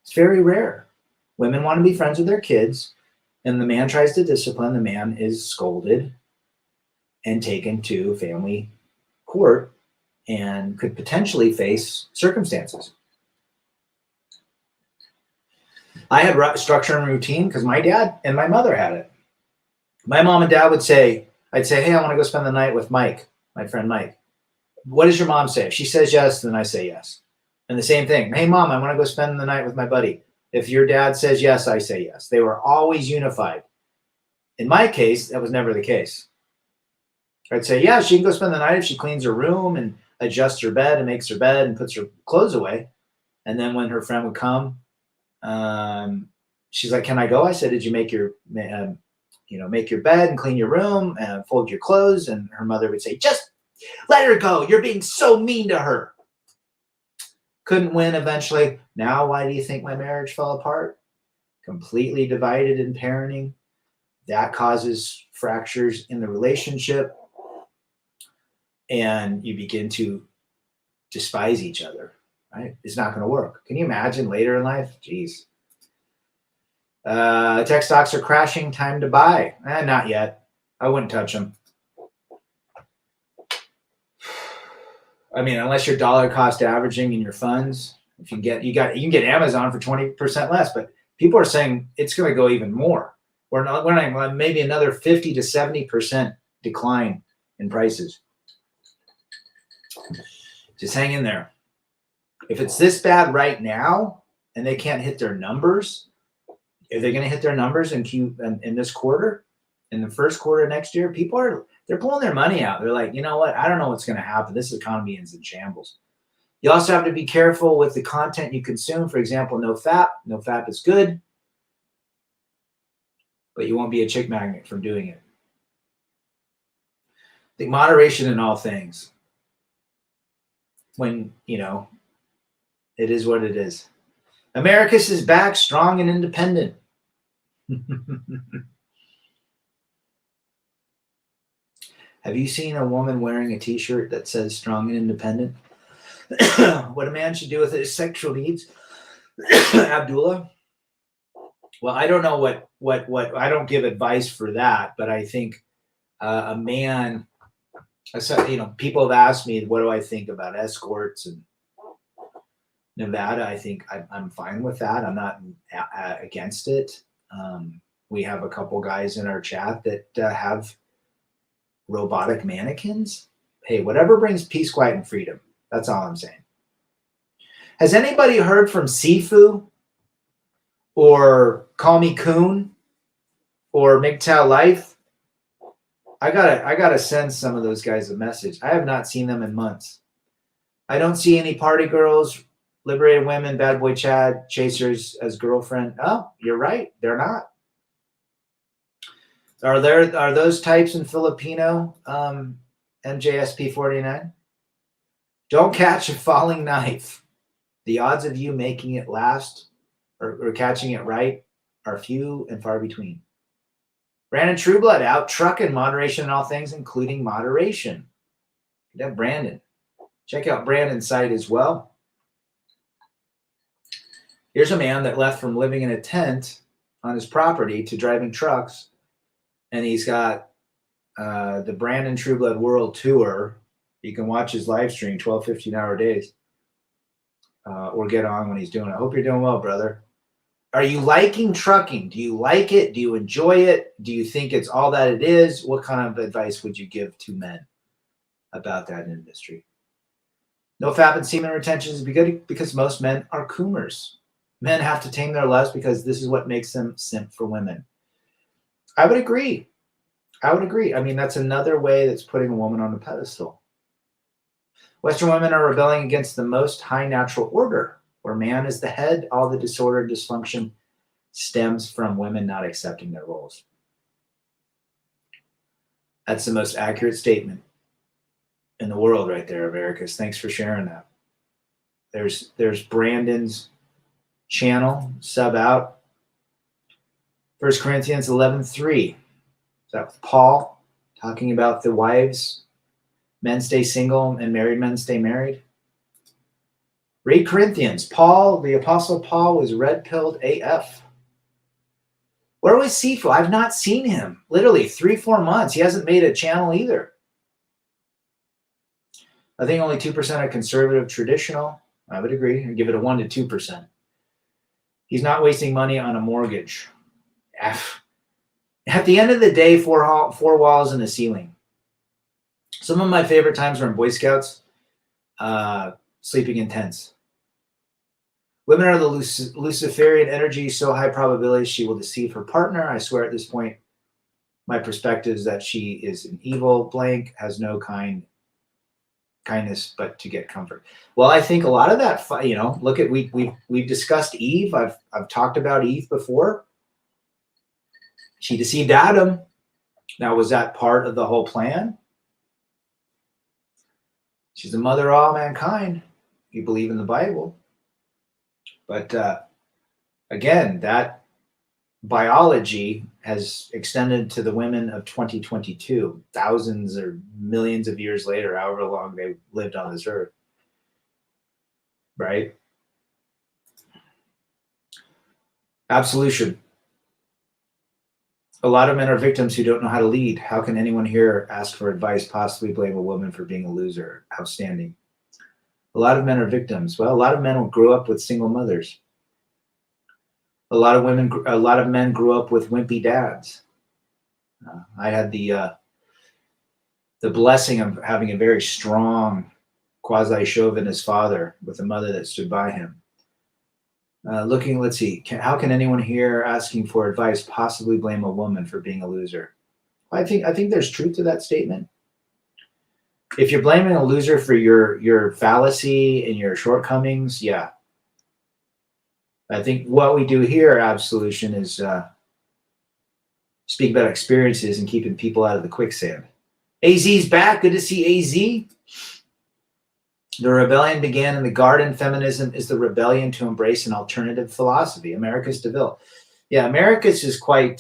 S1: It's very rare. Women want to be friends with their kids, and the man tries to discipline. The man is scolded and taken to family court and could potentially face circumstances. I had structure and routine because my dad and my mother had it. My mom and dad would say, I'd say, hey, I want to go spend the night with Mike, my friend Mike. What does your mom say? If she says yes, then I say yes. And the same thing. Hey, mom, I want to go spend the night with my buddy. If your dad says yes, I say yes. They were always unified. In my case, that was never the case. I'd say, yeah, she can go spend the night if she cleans her room and adjusts her bed and makes her bed and puts her clothes away. And then when her friend would come, she's like, can I go? I said, did you make your, make your bed and clean your room and fold your clothes? And her mother would say, just let her go. You're being so mean to her. Couldn't win eventually. Now, why do you think my marriage fell apart? Completely divided in parenting. That causes fractures in the relationship. And you begin to despise each other, right? It's not going to work. Can you imagine later in life? Jeez. Tech stocks are crashing. Time to buy. Not yet. I wouldn't touch them. I mean, unless you're dollar cost averaging in your funds, if you can get Amazon for 20% less, but people are saying it's going to go even more. We're not maybe another 50 to 70% decline in prices. Just hang in there. If it's this bad right now and they can't hit their numbers, if they're going to hit their numbers in this quarter, in the first quarter next year, they're pulling their money out. They're like, you know what? I don't know what's going to happen. This economy is in shambles. You also have to be careful with the content you consume. For example, no fap. No fap is good, but you won't be a chick magnet from doing it. I think moderation in all things. When, it is what it is. Americus is back, strong and independent. Have you seen a woman wearing a t-shirt that says strong and independent? What a man should do with his sexual needs. Abdullah. Well, I don't know what I don't give advice for that, but I think a man, people have asked me, what do I think about escorts and Nevada? I think I'm fine with that. I'm not against it. We have a couple guys in our chat that have robotic mannequins. Hey, whatever brings peace, quiet, and freedom. That's all I'm saying. Has anybody heard from Sifu or Call Me Coon or MGTOW Life? I gotta send some of those guys a message. I have not seen them in months. I don't see any party girls, liberated women, bad boy Chad, chasers as girlfriend. Oh, you're right. They're not. Are those types in Filipino NJSP 49? Don't catch a falling knife. The odds of you making it last or catching it right are few and far between. Brandon Trueblood out trucking moderation in all things, including moderation. That Brandon. Check out Brandon's site as well. Here's a man that left from living in a tent on his property to driving trucks. And he's got the Brandon Trueblood World Tour. You can watch his live stream, 12, 15-hour days. or get on when he's doing it. I hope you're doing well, brother. Are you liking trucking? Do you like it? Do you enjoy it? Do you think it's all that it is? What kind of advice would you give to men about that industry? No fap and semen retention is good because most men are coomers. Men have to tame their lust because this is what makes them simp for women. I would agree. I mean, that's another way that's putting a woman on a pedestal. Western women are rebelling against the most high natural order, where man is the head. All the disorder, dysfunction stems from women not accepting their roles. That's the most accurate statement in the world right there, Americus. Thanks for sharing that. There's Brandon's channel, sub out. 1 Corinthians 11:3. Is that with Paul talking about the wives? Men stay single and married men stay married. Read Corinthians. Paul, the Apostle Paul, was red-pilled AF. Where was Sifu? I've not seen him. Literally 3-4 months. He hasn't made a channel either. I think only 2% are conservative traditional. I would agree. I'd give it a 1 to 2%. He's not wasting money on a mortgage. F. At the end of the day, four walls and a ceiling. Some of my favorite times were in Boy Scouts, sleeping in tents. Women are the Luciferian energy, so high probability she will deceive her partner. I swear at this point, my perspective is that she is an evil blank, has no kindness but to get comfort. Well, I think a lot of that, look at we've discussed Eve. I've talked about Eve before. She deceived Adam. Now, was that part of the whole plan? She's the mother of all mankind. You believe in the Bible. But again, that biology has extended to the women of 2022, thousands or millions of years later, however long they lived on this earth. Right? Absolution. A lot of men are victims who don't know how to lead. How can anyone here ask for advice, possibly blame a woman for being a loser? Outstanding. A lot of men are victims. Well, a lot of men grew up with single mothers. A lot of men grew up with wimpy dads. I had the blessing of having a very strong quasi-chauvinist father with a mother that stood by him. Let's see. How can anyone here asking for advice possibly blame a woman for being a loser? I think there's truth to that statement. If you're blaming a loser for your fallacy and your shortcomings, yeah. I think what we do here, Absolution, is speak about experiences and keeping people out of the quicksand. AZ's back. Good to see AZ. The rebellion began in the garden. Feminism is the rebellion to embrace an alternative philosophy. Americus DeVille. Yeah, Americus is quite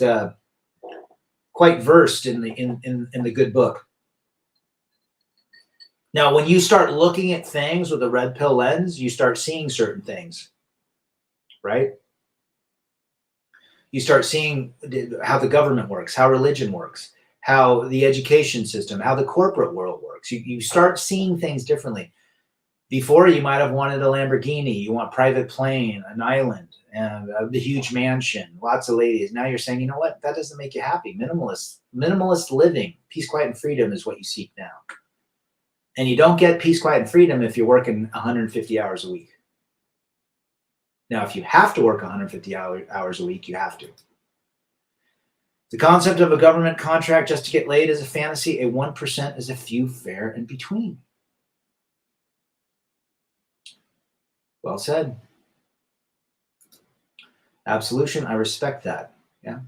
S1: versed in the good book. Now, when you start looking at things with a red pill lens, you start seeing certain things, right? You start seeing how the government works, how religion works, how the education system, how the corporate world works. You start seeing things differently. Before, you might have wanted a Lamborghini. You want private plane, an island, and a huge mansion, lots of ladies. Now you're saying, you know what? That doesn't make you happy. Minimalist living, peace, quiet, and freedom is what you seek now. And you don't get peace, quiet, and freedom if you're working 150 hours a week. Now, if you have to work 150 hours a week, you have to. The concept of a government contract just to get laid is a fantasy. A 1% is a few fair in between. Well said. Absolution, I respect that. Yeah.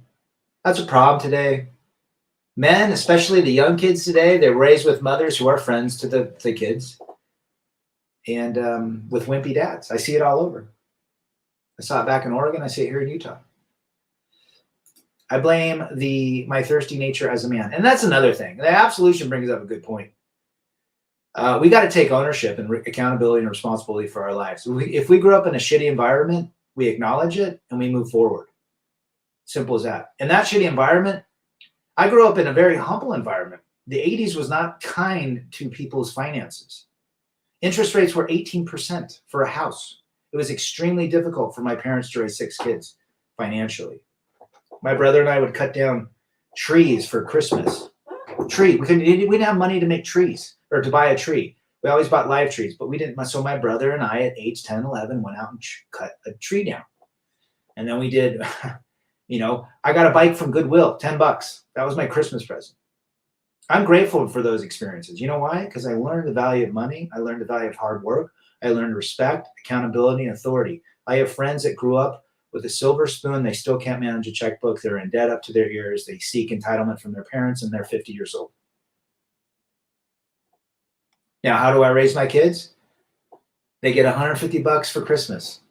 S1: That's a problem today. Men, especially the young kids today, they're raised with mothers who are friends to the kids and with wimpy dads. I see it all over. I saw it back in Oregon. I see it here in Utah. I blame my thirsty nature as a man. And that's another thing. The Absolution brings up a good point. We got to take ownership and accountability and responsibility for our lives. If we grew up in a shitty environment, we acknowledge it and we move forward. Simple as that. In that shitty environment, I grew up in a very humble environment. The 80s was not kind to people's finances. Interest rates were 18% for a house. It was extremely difficult for my parents to raise 6 kids financially. My brother and I would cut down trees for Christmas. We didn't have money to make trees or to buy a tree. We always bought live trees, but we didn't. So my brother and I at age 10, 11 went out and cut a tree down. And then we did, I got a bike from Goodwill, $10. That was my Christmas present. I'm grateful for those experiences. You know why? Because I learned the value of money. I learned the value of hard work. I learned respect, accountability, and authority. I have friends that grew up with a silver spoon. They still can't manage a checkbook. They're in debt up to their ears. They seek entitlement from their parents, and they're 50 years old. Now, how do I raise my kids? They get $150 for Christmas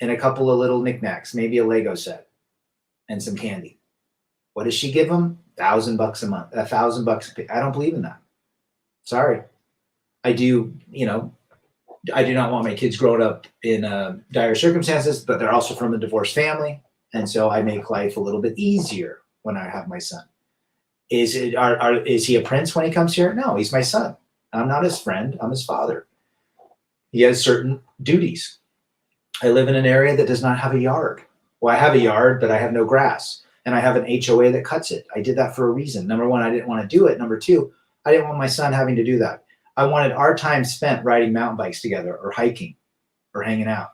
S1: and a couple of little knickknacks, maybe a Lego set and some candy. What does she give them? $1,000 a month, $1,000. I don't believe in that. Sorry. I do not want my kids growing up in dire circumstances, but they're also from a divorced family. And so I make life a little bit easier when I have my son. Is he a prince when he comes here? No, he's my son. I'm not his friend. I'm his father. He has certain duties. I live in an area that does not have a yard. Well, I have a yard, but I have no grass. And I have an HOA that cuts it. I did that for a reason. Number one, I didn't want to do it. Number two, I didn't want my son having to do that. I wanted our time spent riding mountain bikes together or hiking or hanging out.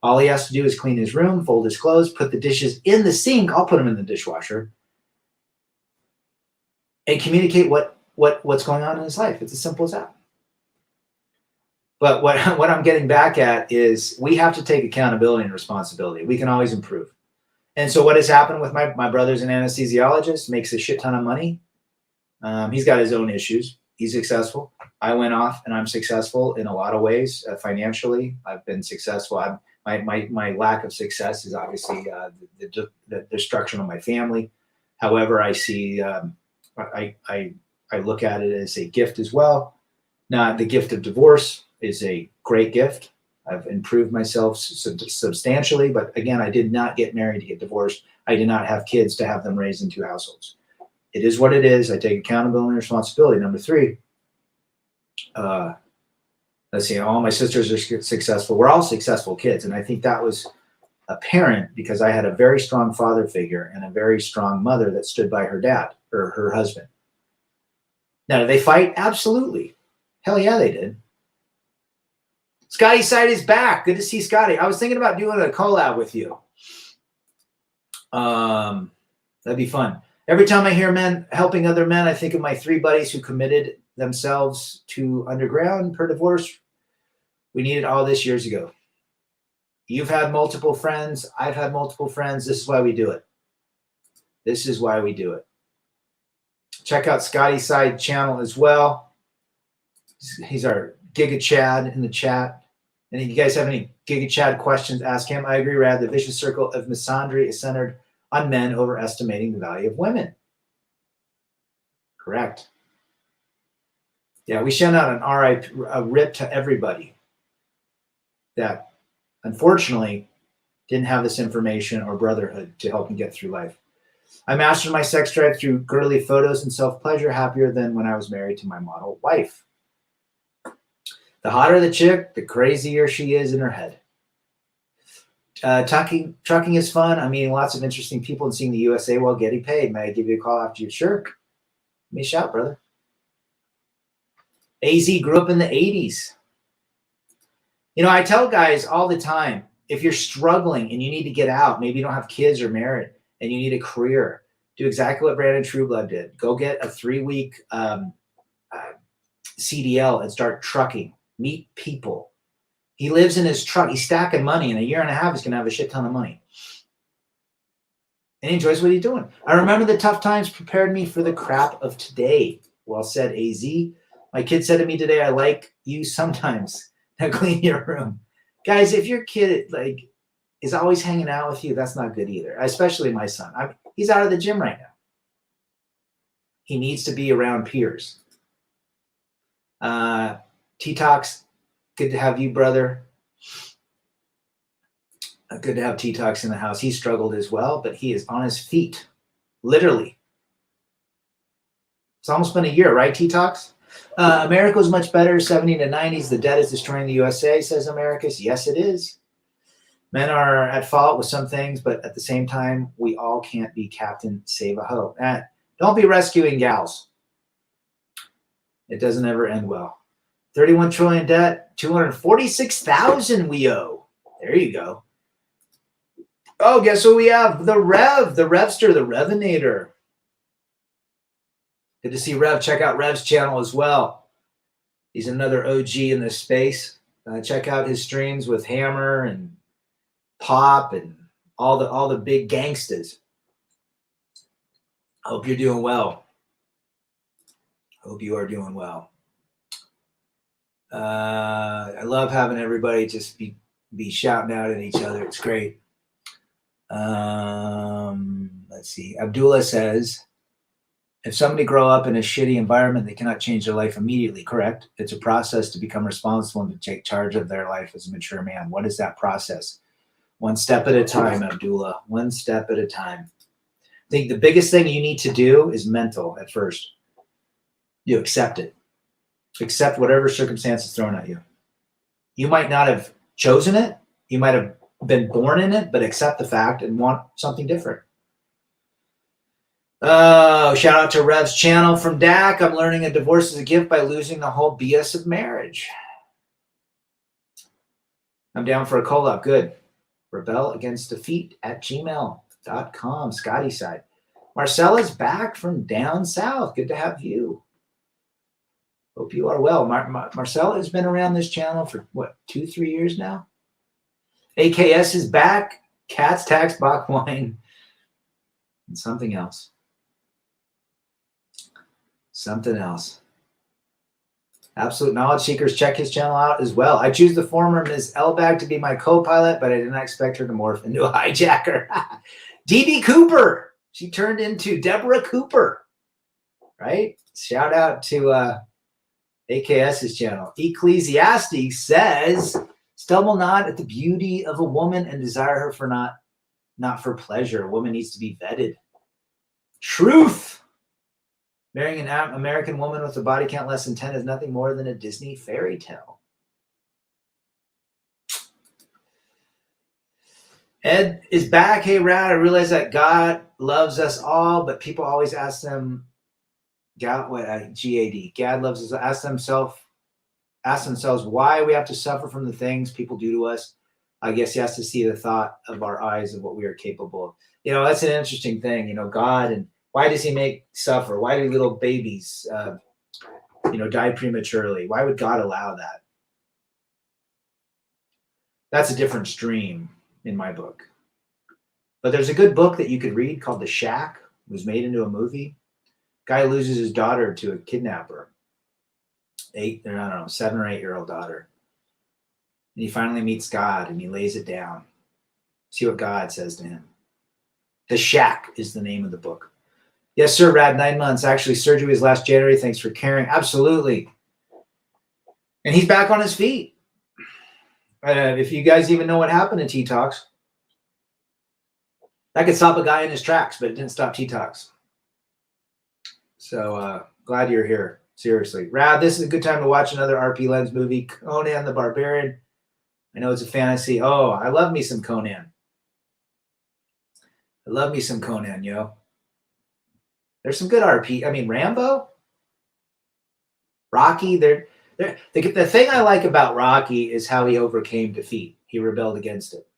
S1: All he has to do is clean his room, fold his clothes, put the dishes in the sink. I'll put them in the dishwasher. And communicate what's going on in his life. It's as simple as that. But what I'm getting back at is we have to take accountability and responsibility. We can always improve. And so what has happened with my brother's an anesthesiologist, makes a shit ton of money. He's got his own issues. He's successful. I went off and I'm successful in a lot of ways. Financially, I've been successful. My lack of success is obviously the destruction of my family. However, I see, I look at it as a gift as well. Now, the gift of divorce is a great gift. I've improved myself substantially, but again, I did not get married to get divorced. I did not have kids to have them raised in 2 households. It is what it is. I take accountability and responsibility. Number 3, let's see, all my sisters are successful. We're all successful kids. And I think that was apparent because I had a very strong father figure and a very strong mother that stood by her dad or her husband. Now, did they fight? Absolutely. Hell yeah, they did. Scotty Side is back. Good to see Scotty. I was thinking about doing a collab with you. That'd be fun. Every time I hear men helping other men, I think of my 3 buddies who committed themselves to underground per divorce. We needed all this years ago. You've had multiple friends. I've had multiple friends. This is why we do it. This is why we do it. Check out Scotty's Side channel as well. He's our Giga Chad in the chat. And if you guys have any Giga Chad questions, ask him. I agree, Rad. The vicious circle of misandry is centered on men overestimating the value of women. Correct. Yeah, we sent out a rip to everybody that unfortunately didn't have this information or brotherhood to help me get through life. I mastered my sex drive through girly photos and self-pleasure, happier than when I was married to my model wife. The hotter the chick, the crazier she is in her head. Trucking is fun. I'm meeting lots of interesting people and seeing the USA while getting paid. May I give you a call after you? Sure. Give me a shout, brother. AZ grew up in the 80s. I tell guys all the time, if you're struggling and you need to get out, maybe you don't have kids or married, and you need a career, do exactly what Brandon Trueblood did. Go get a 3-week CDL and start trucking. Meet people. He lives in his truck. He's stacking money. In a year and a half, he's going to have a shit ton of money. And he enjoys what he's doing. I remember the tough times prepared me for the crap of today. Well said, AZ. My kid said to me today, I like you sometimes. Now clean your room. Guys, if your kid is always hanging out with you, that's not good either. Especially my son. He's out of the gym right now. He needs to be around peers. T-Tox, good to have you, brother. Good to have T-Tox in the house. He struggled as well, but he is on his feet. Literally. It's almost been a year, right, T-Tox? America was much better, 70 to 90s. The debt is destroying the USA, says Americus. Yes, it is. Men are at fault with some things, but at the same time, we all can't be Captain Save-A-Ho. Don't be rescuing gals. It doesn't ever end well. 31 trillion debt, 246,000 we owe. There you go. Oh, guess what we have? The Revster, the Revinator. Good to see Rev. Check out Rev's channel as well. He's another OG in this space. Check out his streams with Hammer and Pop and all the big gangsters. Hope you're doing well. Hope you are doing well. I love having everybody just be shouting out at each other. It's great. Let's see. Abdullah says, if somebody grow up in a shitty environment, they cannot change their life immediately. Correct. It's a process to become responsible and to take charge of their life as a mature man. What is that process? One step at a time, Abdullah. One step at a time. I think the biggest thing you need to do is mental at first. You accept it. Accept whatever circumstance is thrown at you. You might not have chosen it. You might have been born in it, but accept the fact and want something different. Oh, shout out to Rev's channel from Dak. I'm learning a divorce is a gift by losing the whole BS of marriage. I'm down for a collab. Good. Rebel Against Defeat at gmail.com. Scotty side. Marcella's back from down south. Good to have you. Hope you are well. Marcella has been around this channel for, what, 2-3 years now? AKS is back. Cats, Tax, Bach Wine, and something else. Something else. Absolute Knowledge Seekers, check his channel out as well. I choose the former Ms. Elbag to be my co-pilot, but I did not expect her to morph into a hijacker. DB Cooper. She turned into Deborah Cooper. Right? Shout out to AKS's channel. Ecclesiastes says, stumble not at the beauty of a woman and desire her for not for pleasure. A woman needs to be vetted. Truth. Marrying an American woman with a body count less than 10 is nothing more than a Disney fairy tale. Ed is back. Hey, Rad, I realize that God loves us all, but people always ask them, God loves us, ask themselves why we have to suffer from the things people do to us. I guess he has to see the thought of our eyes of what we are capable of. You know, that's an interesting thing. You know, God, and why does he make suffer? Why do little babies, die prematurely? Why would God allow that? That's a different stream in my book. But there's a good book that you could read called The Shack. It was made into a movie. Guy loses his daughter to a kidnapper. 7 or 8 year old daughter. And he finally meets God and he lays it down. See what God says to him. The Shack is the name of the book. Yes, sir, Rad, 9 months. Actually, surgery was last January. Thanks for caring. Absolutely. And he's back on his feet. If you guys even know what happened in T-Talks, that could stop a guy in his tracks, but it didn't stop T-Talks. So glad you're here. Seriously. Rad, this is a good time to watch another RP Lens movie, Conan the Barbarian. I know it's a fantasy. Oh, I love me some Conan. I love me some Conan, yo. There's some good RP. I mean, Rambo, Rocky. The thing I like about Rocky is how he overcame defeat. He rebelled against it.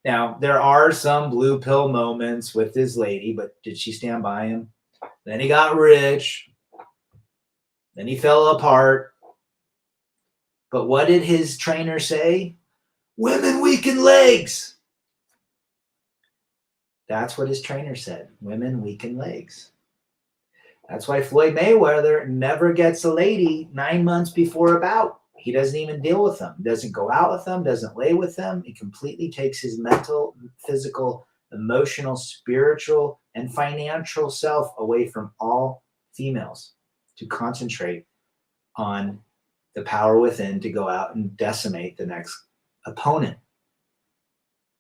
S1: Now, there are some blue pill moments with his lady, but did she stand by him? Then he got rich. Then he fell apart. But what did his trainer say? Women weaken legs. That's what his trainer said. Women weaken legs. That's why Floyd Mayweather never gets a lady 9 months before a bout. He doesn't even deal with them. Doesn't go out with them. Doesn't lay with them. He completely takes his mental, physical, emotional, spiritual, and financial self away from all females to concentrate on the power within to go out and decimate the next opponent.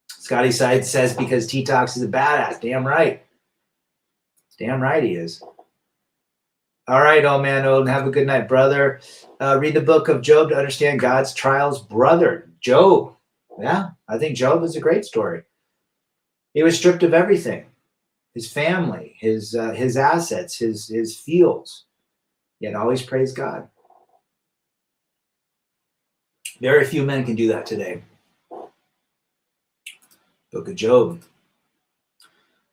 S1: Scotty Side says because T-Tox is a badass. Damn right. Damn right he is. All right, old man, old, and have a good night, brother. Read the book of Job to understand God's trials, brother. Job. Yeah, I think Job is a great story. He was stripped of everything, his family, his assets, his fields, yet always praised God. Very few men can do that today. Book of Job.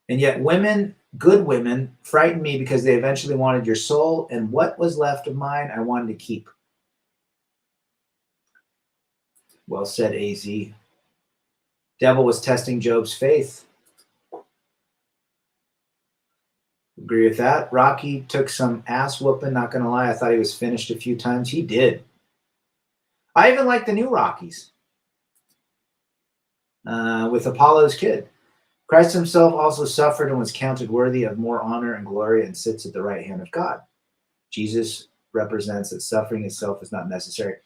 S1: And yet women, good women, frightened me because they eventually wanted your soul, and what was left of mine I wanted to keep. Well said, AZ. Devil was testing Job's faith. Agree with that. Rocky took some ass whooping, not going to lie. I thought he was finished a few times. He did. I even like the new Rockies with Apollo's kid. Christ himself also suffered and was counted worthy of more honor and glory and sits at the right hand of God. Jesus represents that suffering itself is not necessary.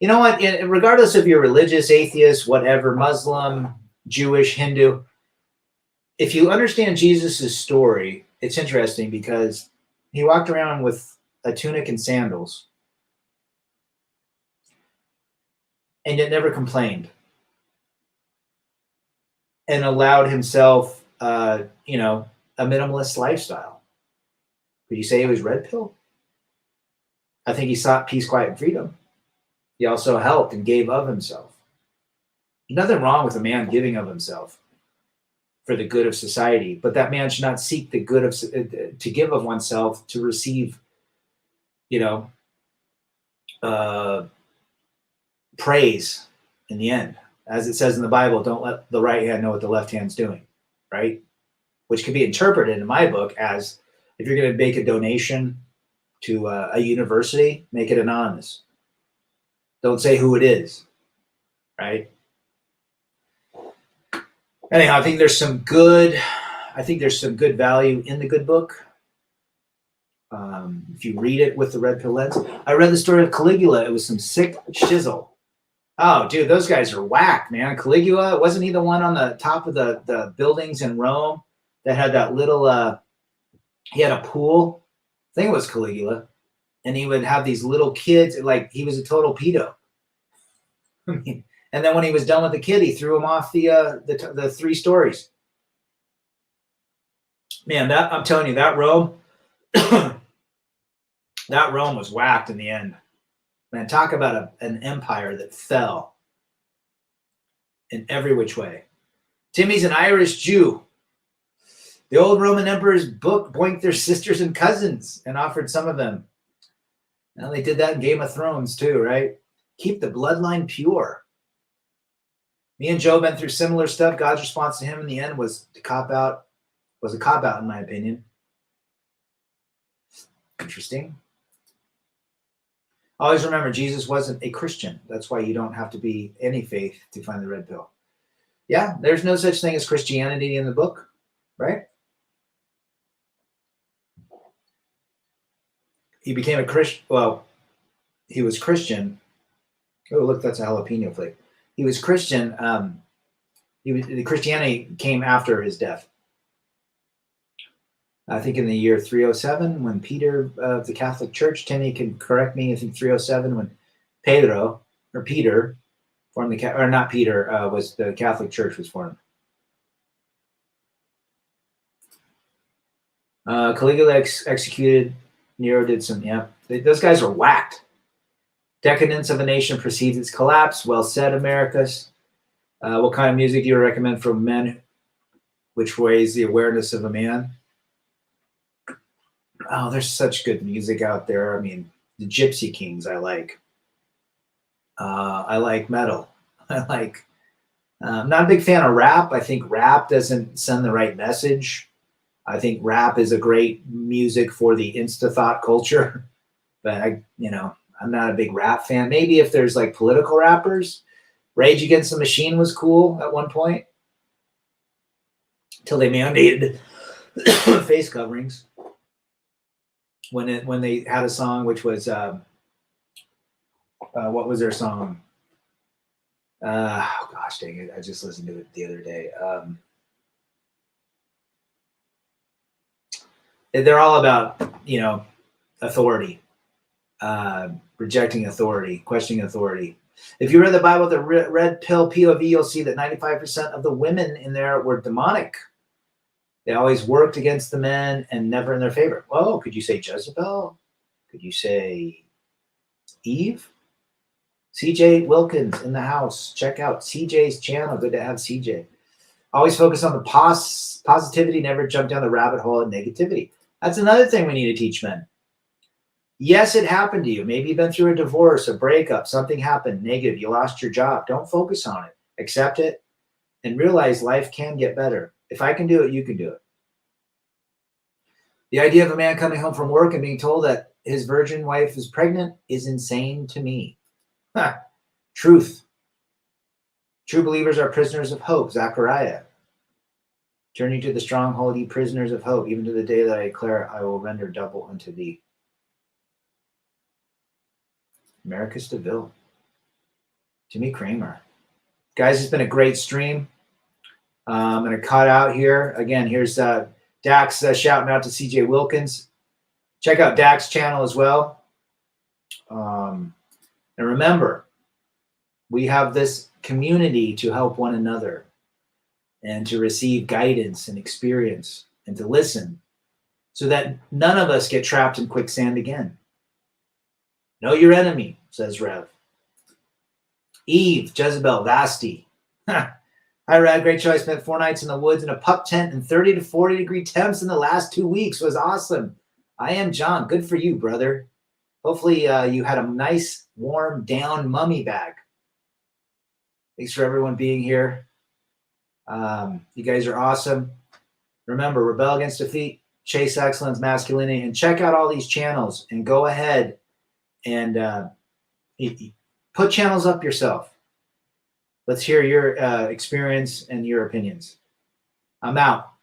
S1: You know what? Regardless of your religious, atheist, whatever, Muslim, Jewish, Hindu, if you understand Jesus's story, it's interesting because he walked around with a tunic and sandals and yet never complained and allowed himself, a minimalist lifestyle. Would you say he was red pill? I think he sought peace, quiet, and freedom. He also helped and gave of himself. Nothing wrong with a man giving of himself for the good of society, but that man should not seek the good of to give of oneself to receive, praise in the end. As it says in the Bible, don't let the right hand know what the left hand's doing, right? Which can be interpreted in my book as if you're going to make a donation to a university, make it anonymous. Don't say who it is, right? Anyhow, I think there's some good value in the good book. If you read it with the red pill lens. I read the story of Caligula. It was some sick shizzle. Oh, dude, those guys are whack, man. Caligula, wasn't he the one on the top of the buildings in Rome that had that little, he had a pool? I think it was Caligula. And he would have these little kids, like he was a total pedo. I mean, and then when he was done with the kid, he threw him off the 3 stories. Man, I'm telling you, that Rome, that Rome was whacked in the end. Man, talk about an empire that fell in every which way. Timmy's an Irish Jew. The old Roman emperors boinked their sisters and cousins and offered some of them. Now they did that in Game of Thrones too, right? Keep the bloodline pure. Me and Joe been through similar stuff. God's response to him in the end was a cop out in my opinion. Interesting. Always remember, Jesus wasn't a Christian. That's why you don't have to be any faith to find the red pill. Yeah, there's no such thing as Christianity in the book, right? He became a Christian. Well, he was Christian. Oh, look, that's a jalapeno flake. He was Christian. The Christianity came after his death. I think in the year 307, when Peter of the Catholic Church, Timmy can correct me, I think 307, when Peter formed was the Catholic Church was formed. Caligula executed, Nero did some, yeah. Those guys are whacked. Decadence of a nation precedes its collapse. Well said, Americus. What kind of music do you recommend for men which raise the awareness of a man? Oh, there's such good music out there. I mean, the Gypsy Kings I like. I like metal. I'm not a big fan of rap. I think rap doesn't send the right message. I think rap is a great music for the insta-thought culture. But I'm not a big rap fan. Maybe if there's like political rappers. Rage Against the Machine was cool at one point. Until they mandated face coverings. When they had a song which was what was their song? Oh gosh, dang it! I just listened to it the other day. They're all about authority, rejecting authority, questioning authority. If you read the Bible, the red pill POV, you'll see that 95% of the women in there were demonic. They always worked against the men and never in their favor. Whoa, could you say Jezebel? Could you say Eve? CJ Wilkins in the house. Check out CJ's channel. Good to have CJ. Always focus on the positivity, never jump down the rabbit hole of negativity. That's another thing we need to teach men. Yes, it happened to you. Maybe you've been through a divorce, a breakup, something happened negative. You lost your job. Don't focus on it. Accept it and realize life can get better. If I can do it, you can do it. The idea of a man coming home from work and being told that his virgin wife is pregnant is insane to me. Truth. True believers are prisoners of hope. Zechariah. Journey to the stronghold, ye prisoners of hope, even to the day that I declare I will render double unto thee. Americus DeVille. Jimmy Kramer. Guys, it's been a great stream. I'm going to cut out here. Again, here's Dax shouting out to CJ Wilkins. Check out Dax's channel as well. And remember, we have this community to help one another and to receive guidance and experience and to listen so that none of us get trapped in quicksand again. Know your enemy, says Rev. Eve, Jezebel, Vasti. Hi, Rad. Great show. I spent 4 nights in the woods in a pup tent in 30 to 40 degree temps in the last 2 weeks. It was awesome. I am John. Good for you, brother. Hopefully you had a nice, warm, down mummy bag. Thanks for everyone being here. You guys are awesome. Remember, rebel against defeat, chase excellence, masculinity, and check out all these channels and go ahead and put channels up yourself. Let's hear your experience and your opinions. I'm out.